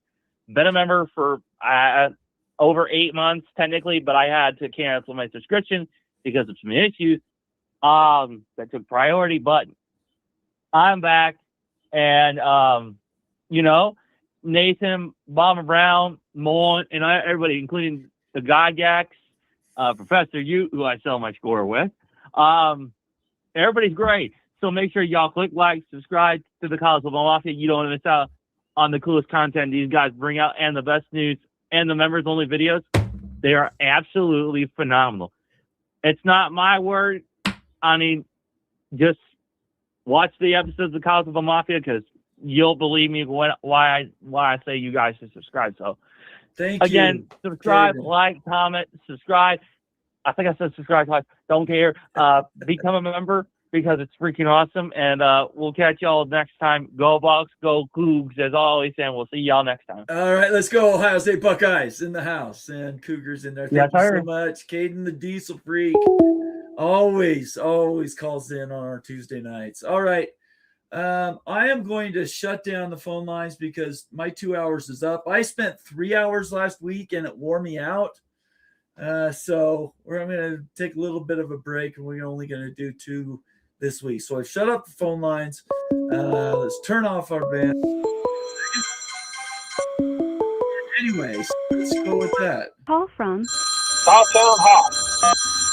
Been a member for over 8 months, technically, but I had to cancel my subscription because of some issues that took priority. But I'm back, and Nathan, Bomber Brown, Mullen, and everybody, including the Gygax, Professor Ute, who I sell my score with, Everybody's great. So make sure y'all click like, subscribe to the College Football Mafia. You don't want to miss out on the coolest content these guys bring out and the best news and the members only videos. They are absolutely phenomenal. It's not my word. I mean, just watch the episodes of College Football Mafia because you'll believe me why I say you guys should subscribe. So Thank again, you. subscribe, David. like, comment, subscribe. I think I said subscribe twice. Don't care. Become a member because it's freaking awesome. And we'll catch y'all next time. Go Bucks, go Cougs, as always, and we'll see y'all next time. All right, let's go. Ohio State Buckeyes in the house and Cougars in there. Yes, Thank you sir. so much. Caden the Diesel Freak always calls in on our Tuesday nights. All right. I am going to shut down the phone lines because my 2 hours is up. I spent 3 hours last week and it wore me out. So I'm going to take a little bit of a break and we're only going to do 2 this week. So I've shut up the phone lines. Let's turn off our band. Anyways, let's go with that. Call from Hot Town Hot.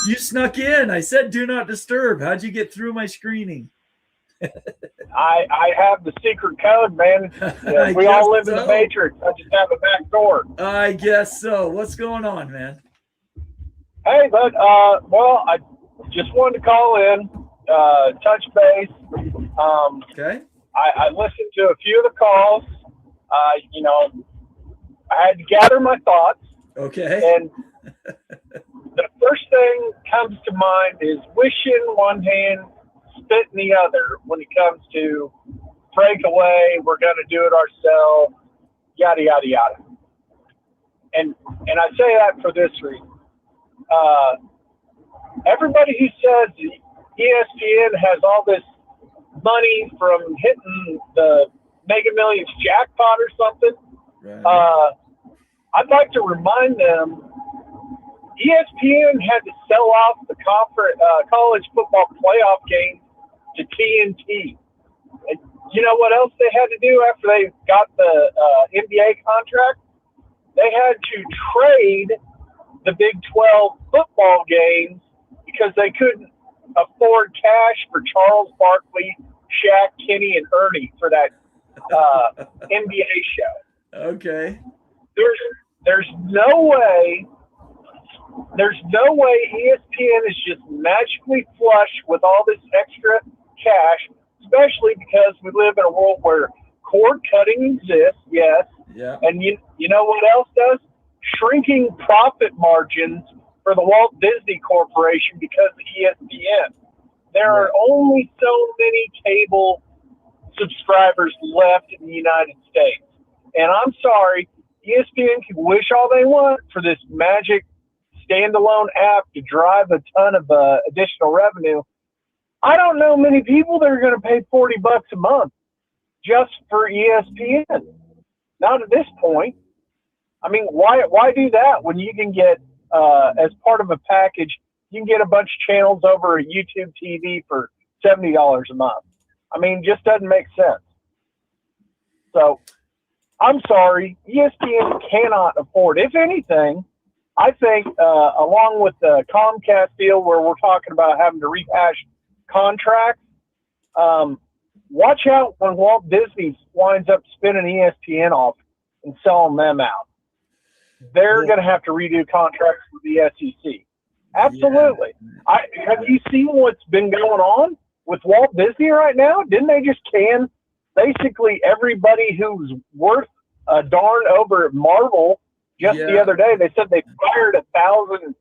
You snuck in. I said do not disturb. How'd you get through my screening? I have the secret code, man. I We all guess live in the so. Matrix. I just have a back door. I guess so. What's going on, man? Hey, but well, I just wanted to call in, touch base. Okay. I listened to a few of the calls. You know, I had to gather my thoughts, Okay. and the first thing comes to mind is wish in one hand, spit in the other when it comes to breakaway. We're going to do it ourselves, yada yada yada. And I say that for this reason. Everybody who says ESPN has all this money from hitting the Mega Millions jackpot or something, Right. I'd like to remind them ESPN had to sell off the college football playoff game to TNT. And you know what else they had to do after they got the NBA contract? They had to trade the Big 12 football games because they couldn't afford cash for Charles Barkley, Shaq, Kenny, and Ernie for that NBA show. Okay. There's no way ESPN is just magically flush with all this extra cash, especially because we live in a world where cord cutting exists, yes. Yeah. And you know what else does? Shrinking profit margins for the Walt Disney Corporation because of ESPN. There are only so many cable subscribers left in the United States. And I'm sorry, ESPN can wish all they want for this magic standalone app to drive a ton of additional revenue. I don't know many people that are going to pay $40 a month just for ESPN. Not at this point. I mean, why do that when you can get, as part of a package, you can get a bunch of channels over at YouTube TV for $70 a month? I mean, just doesn't make sense. So, I'm sorry, ESPN cannot afford. If anything, I think, along with the Comcast deal where we're talking about having to rehash contracts, watch out when Walt Disney winds up spinning ESPN off and selling them out. They're going to have to redo contracts with the SEC. Absolutely. Yeah. Have you seen what's been going on with Walt Disney right now? Didn't they just can basically everybody who's worth a darn over at Marvel just the other day? They said they fired 1,000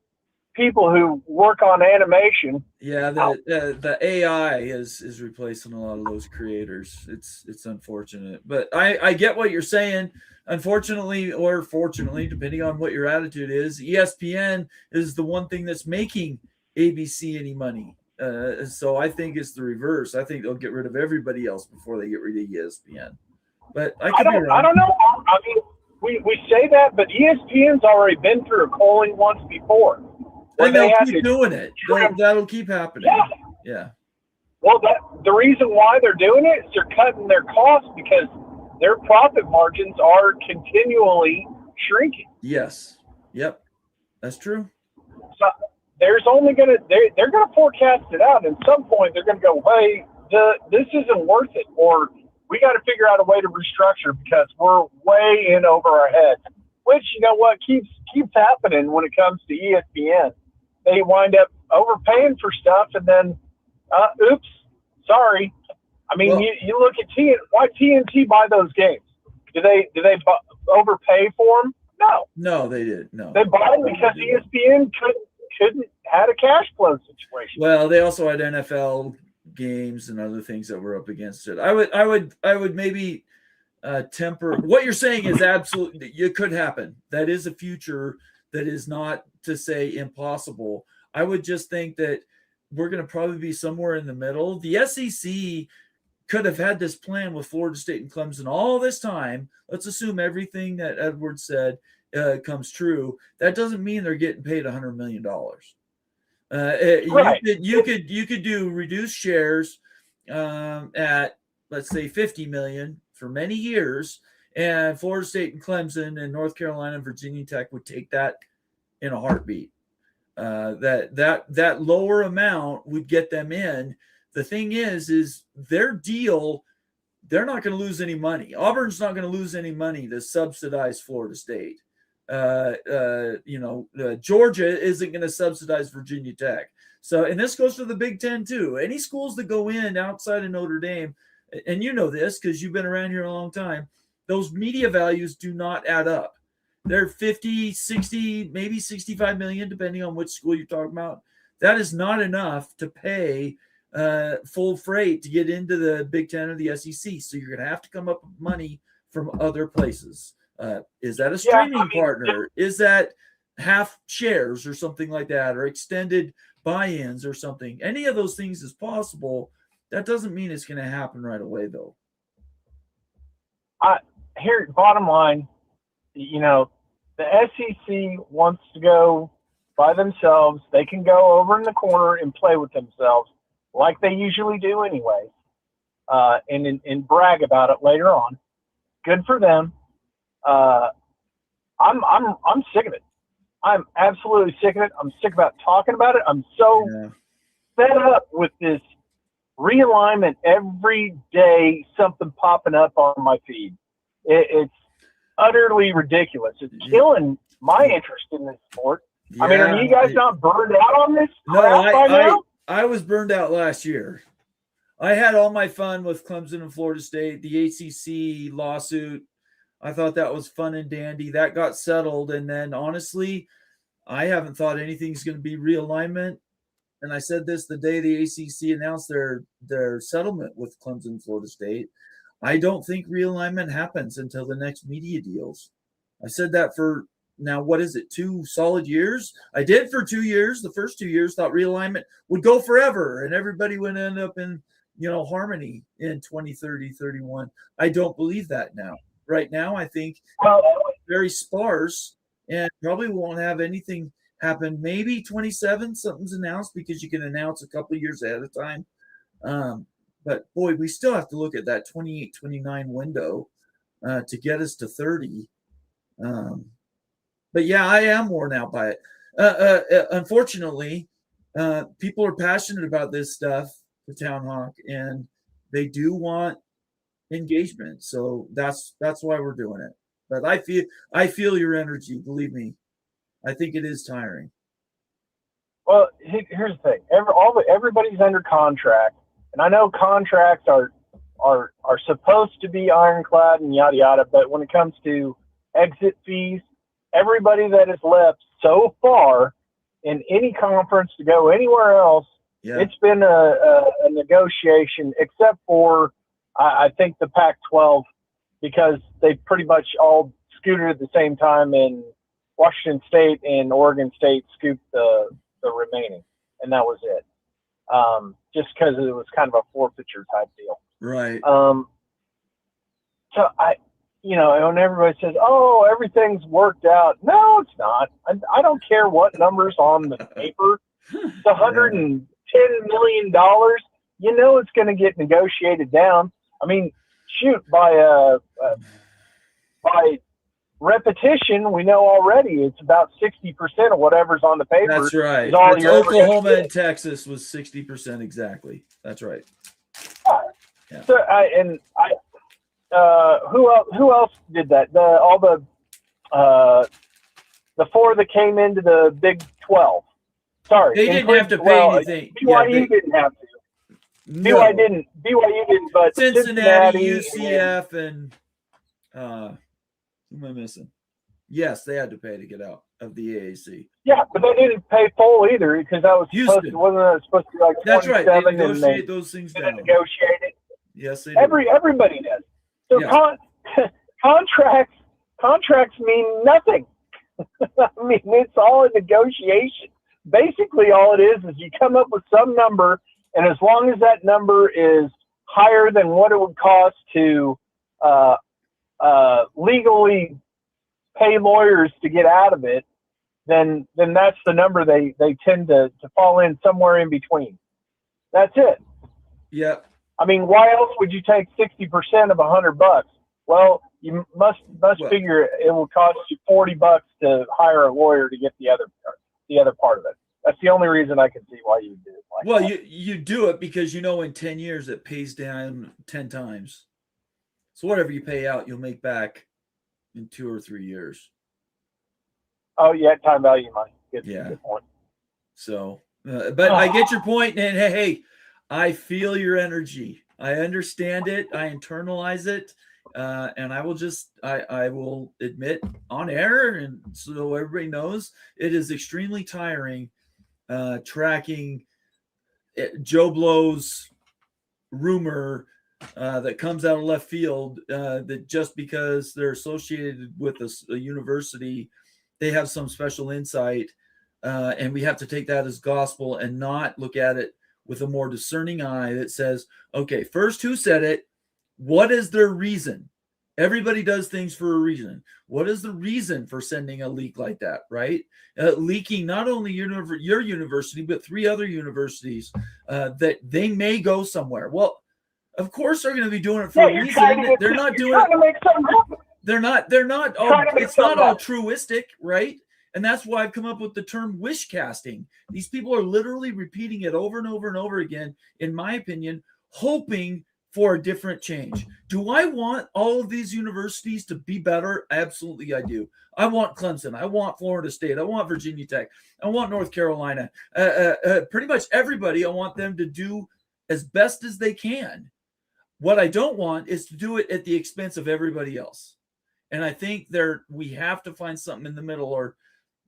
people who work on animation. Yeah, the AI is replacing a lot of those creators. It's unfortunate, but I get what you're saying. Unfortunately or fortunately, depending on what your attitude is, ESPN is the one thing that's making ABC any money. So I think it's the reverse. I think they'll get rid of everybody else before they get rid of ESPN. But I could be wrong. I don't know. I mean, we say that, but ESPN's already been through a culling once before. And they'll keep doing it. That'll keep happening. Yeah. Well, the reason why they're doing it is they're cutting their costs because their profit margins are continually shrinking. Yes. Yep. That's true. So there's only going to they're going to forecast it out. And at some point, they're going to go, hey, this isn't worth it, or we got to figure out a way to restructure because we're way in over our heads. Which, you know what, keeps happening when it comes to ESPN. They wind up overpaying for stuff, and then, oops, sorry. I mean, Well, you look at why TNT buy those games? Do they overpay for them? No. No, they did. No. They bought them because ESPN couldn't had a cash flow situation. Well, they also had NFL games and other things that were up against it. I would maybe temper what you're saying is absolutely, it could happen. That is a future that is not to say impossible. I would just think that we're going to probably be somewhere in the middle. The SEC could have had this plan with Florida State and Clemson all this time. Let's assume everything that Edward said comes true. That doesn't mean they're getting paid $100 million. Right. You could do reduced shares at, let's say, 50 million for many years, and Florida State and Clemson and North Carolina and Virginia Tech would take that in a heartbeat. That lower amount would get them in. The thing is their deal, they're not going to lose any money. Auburn's not going to lose any money to subsidize Florida State. Georgia isn't going to subsidize Virginia Tech. So, and this goes for the Big Ten too. Any schools that go in outside of Notre Dame, and you know this because you've been around here a long time, those media values do not add up. They're 50, 60, maybe 65 million, depending on which school you're talking about. That is not enough to pay full freight to get into the Big Ten or the SEC. So you're going to have to come up with money from other places. Is that a streaming partner? Is that half shares or something like that, or extended buy-ins or something? Any of those things is possible. That doesn't mean it's going to happen right away, though. Here, bottom line, the SEC wants to go by themselves. They can go over in the corner and play with themselves like they usually do anyway, and brag about it later on. Good for them. I'm sick of it. I'm absolutely sick of it. I'm sick about talking about it. I'm so fed up with this realignment every day, something popping up on my feed. It's utterly ridiculous. It's killing my interest in this sport. Yeah, I mean, are you guys not burned out on this crap by now? I was burned out last year. I had all my fun with Clemson and Florida State, the ACC lawsuit. I thought that was fun and dandy. That got settled. And then, honestly, I haven't thought anything's going to be realignment. And I said this the day the ACC announced their settlement with Clemson and Florida State. I don't think realignment happens until the next media deals. I said that for now, what is it, 2 solid years? I did for 2 years. The first 2 years thought realignment would go forever and everybody would end up in, harmony in 2030, 31. I don't believe that now. Right now, I think it's very sparse and probably won't have anything happen. Maybe 27, something's announced because you can announce a couple of years ahead of time. But boy, we still have to look at that 28, 29 window to get us to 30. But yeah, I am worn out by it. Unfortunately, people are passionate about this stuff, the Town Hawk, and they do want engagement. So that's why we're doing it. But I feel your energy, believe me. I think it is tiring. Well, here's the thing. Everybody's under contract. And I know contracts are supposed to be ironclad and yada yada, but when it comes to exit fees, everybody that has left so far in any conference to go anywhere else, it's been a negotiation, except for I think the Pac-12, because they pretty much all scooted at the same time, and Washington State and Oregon State scooped the remaining, and that was it. Just because it was kind of a forfeiture type deal. Right. So when everybody says, "Oh, everything's worked out," no, it's not. I don't care what numbers on the paper. It's $110 million. It's going to get negotiated down. I mean, shoot, by repetition, we know already it's about 60% of whatever's on the paper. That's right. Is all That's you're ever gonna Oklahoma get. and Texas was 60% exactly. That's right. Yeah. So who else did that? The four that came into the Big 12. Sorry, They didn't have to pay anything. BYU didn't have to. No. BYU didn't, but Cincinnati, UCF, and who am I missing? Yes, they had to pay to get out of the AAC. Yeah, but they didn't pay full either because that was Houston. wasn't that supposed to be like 27? That's right. They negotiate and they those things didn't down. negotiate it. Yes, they do. Everybody does. So Yeah. contracts mean nothing. I mean, it's all a negotiation. Basically, all it is you come up with some number, and as long as that number is higher than what it would cost to legally pay lawyers to get out of it, then that's the number they tend to fall in somewhere in between. That's it. Yep. I mean, why else would you take 60% of $100? Well, you must figure it will cost you $40 to hire a lawyer to get the other part of it. That's the only reason I can see why you do it. Like well, that. you do it because you know in 10 years it pays down 10 times. So whatever you pay out, you'll make back in 2 or 3 years. Oh yeah, time value money. Good point. So, but I get your point, and hey, I feel your energy. I understand it. I internalize it. And I will admit on air, and so everybody knows, it is extremely tiring tracking Joe Blow's rumor that comes out of left field that just because they're associated with a university, they have some special insight, and we have to take that as gospel and not look at it with a more discerning eye that says, okay, first, who said it? What is their reason? Everybody does things for a reason. What is the reason for sending a leak like that, right? Leaking not only your university, but 3 other universities that they may go somewhere. Well, of course they're going to be doing it for a reason. They're not doing it. To make something happen. They're not. It's not altruistic, right? And that's why I've come up with the term wish casting. These people are literally repeating it over and over and over again, in my opinion, hoping for a different change. Do I want all of these universities to be better? Absolutely, I do. I want Clemson. I want Florida State. I want Virginia Tech. I want North Carolina. Pretty much everybody, I want them to do as best as they can. What I don't want is to do it at the expense of everybody else. And I think we have to find something in the middle, or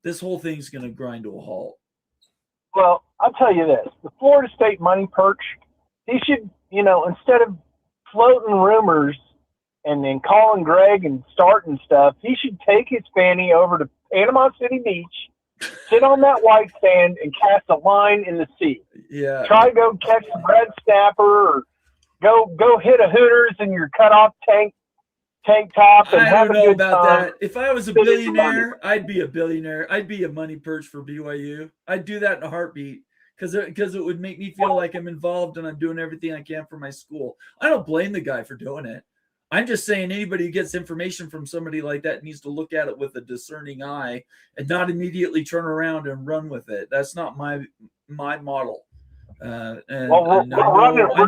this whole thing's going to grind to a halt. Well, I'll tell you this. The Florida State money perch, he should, instead of floating rumors and then calling Greg and starting stuff, he should take his fanny over to Panama City Beach, sit on that white sand, and cast a line in the sea. Yeah. Try to go catch a red snapper, or go hit a Hooters in your cutoff tank top, and I have don't a know good about time. that. If I was a billionaire, I'd be a billionaire. I'd be a money perch for BYU. I'd do that in a heartbeat because it would make me feel like I'm involved and I'm doing everything I can for my school. I don't blame the guy for doing it. I'm just saying anybody who gets information from somebody like that needs to look at it with a discerning eye and not immediately turn around and run with it. That's not my model. We're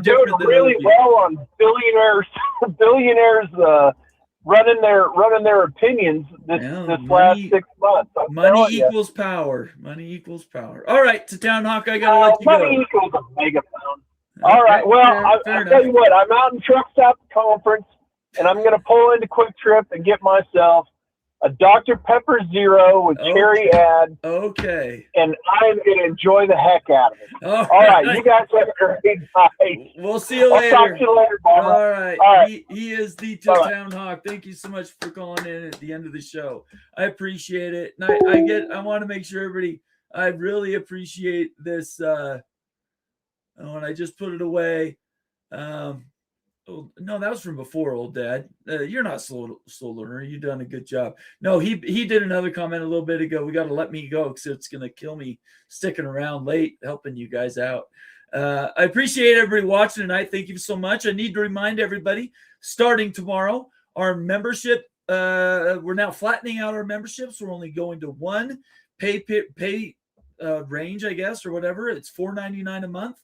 doing really well on billionaires running their opinions this last 6 months. Money equals power. Money equals power. All right, to Town Hawk, I gotta let you go. Money equals a megapound. All right. Well, I'll tell you what. I'm out in Truck Stop Conference, and I'm going to pull into Quick Trip and get myself a Dr. Pepper Zero with cherry ad. Okay. And I'm going to enjoy the heck out of it. All right. You guys have a great night. We'll see you later. I'll talk to you later, Bob. All right. He is the Town Hawk. Thank you so much for calling in at the end of the show. I appreciate it. And I want to make sure everybody, I really appreciate this. When I just put it away. Oh, no, that was from before, old dad. You're not slow learner. You've done a good job. No, he did another comment a little bit ago. We got to let me go because it's going to kill me sticking around late helping you guys out. I appreciate everybody watching tonight. Thank you so much. I need to remind everybody, starting tomorrow, our membership we're now flattening out our memberships. We're only going to one pay range, I guess, or whatever. It's $4.99 a month.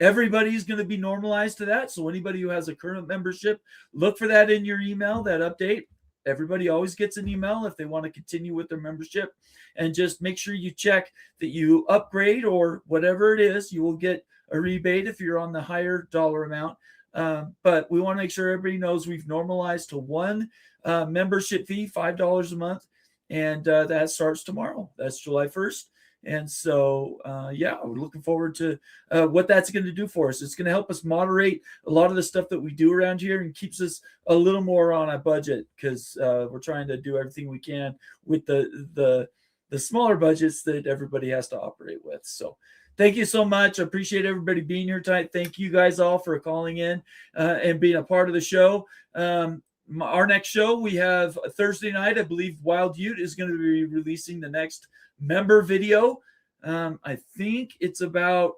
Everybody's going to be normalized to that. So anybody who has a current membership, look for that in your email, that update. Everybody always gets an email if they want to continue with their membership, and just make sure you check that you upgrade or whatever it is. You will get a rebate if you're on the higher dollar amount. But we want to make sure everybody knows we've normalized to one membership fee, $5 a month. And that starts tomorrow. That's July 1st. And so, we're looking forward to what that's going to do for us. It's going to help us moderate a lot of the stuff that we do around here and keeps us a little more on a budget, because we're trying to do everything we can with the smaller budgets that everybody has to operate with. So thank you so much. I appreciate everybody being here tonight. Thank you guys all for calling in and being a part of the show. Our next show, we have a Thursday night. I believe Wild Ute is going to be releasing the next member video. I think it's about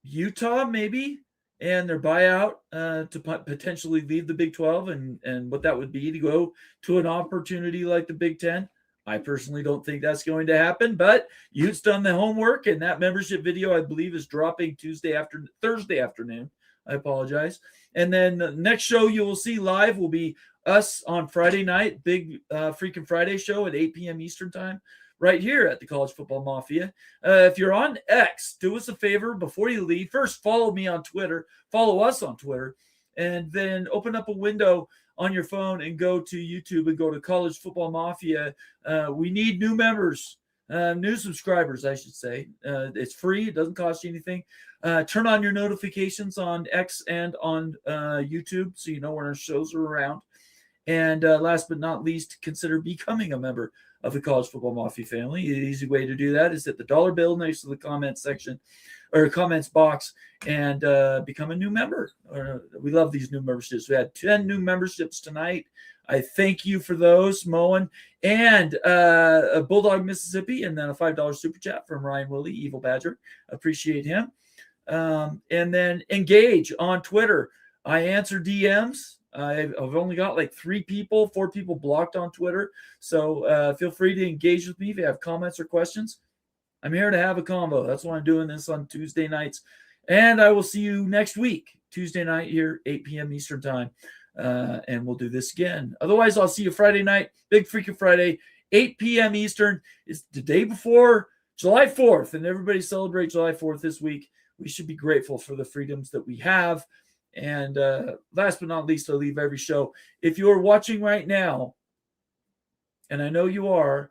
Utah, maybe, and their buyout to potentially leave the Big 12 and what that would be to go to an opportunity like the Big 10. I personally don't think that's going to happen, but Ute's done the homework, and that membership video, I believe, is dropping Thursday afternoon. I apologize. And then the next show you will see live will be us on Friday night, big freaking Friday show at 8 p.m. Eastern time, right here at the College Football Mafia. If you're on X, do us a favor before you leave. First, follow me on Twitter, follow us on Twitter, and then open up a window on your phone and go to YouTube and go to College Football Mafia. We need new members, new subscribers, I should say. It's free. It doesn't cost you anything. Turn on your notifications on X and on YouTube so you know when our shows are around. And last but not least, consider becoming a member of the College Football Mafia family. An easy way to do that is hit the dollar bill next to the comments section or comments box and become a new member. We love these new memberships. We had 10 new memberships tonight. I thank you for those, Moen, and a Bulldog Mississippi, and then a $5 super chat from Ryan Willie, Evil Badger. Appreciate him. And then engage on Twitter. I answer DMs. I've only got like 4 people blocked on Twitter. So feel free to engage with me if you have comments or questions. I'm here to have a combo. That's why I'm doing this on Tuesday nights. And I will see you next week, Tuesday night here, 8 p.m. Eastern time. And we'll do this again. Otherwise, I'll see you Friday night, big freaking Friday, 8 p.m. Eastern. It's the day before July 4th, and everybody celebrate July 4th this week. We should be grateful for the freedoms that we have. And last but not least, I leave every show. If you're watching right now, and I know you are,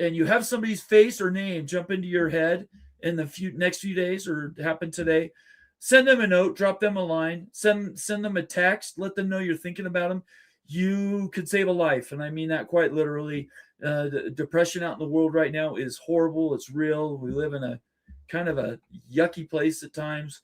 and you have somebody's face or name jump into your head in the next few days or happen today, send them a note, drop them a line, send them a text, let them know you're thinking about them. You could save a life, and I mean that quite literally. The depression out in the world right now is horrible. It's real. We live in a kind of a yucky place at times.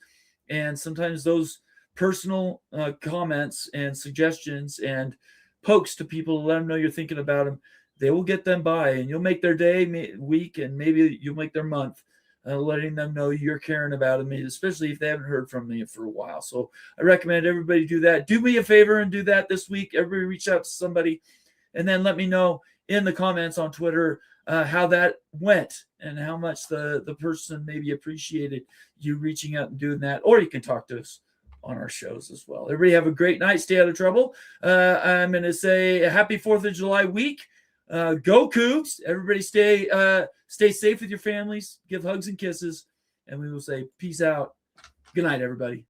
And sometimes those personal comments and suggestions and pokes to people to let them know you're thinking about them, they will get them by, and you'll make their day, week, and maybe you'll make their month, letting them know you're caring about them, especially if they haven't heard from me for a while. So I recommend everybody do that. Do me a favor and do that this week. Everybody reach out to somebody, and then let me know in the comments on Twitter how that went and how much the person maybe appreciated you reaching out and doing that. Or you can talk to us on our shows as well. Everybody have a great night. Stay out of trouble. I'm going to say a happy 4th of July week. Go Cougs. Everybody stay safe with your families. Give hugs and kisses. And we will say peace out. Good night, everybody.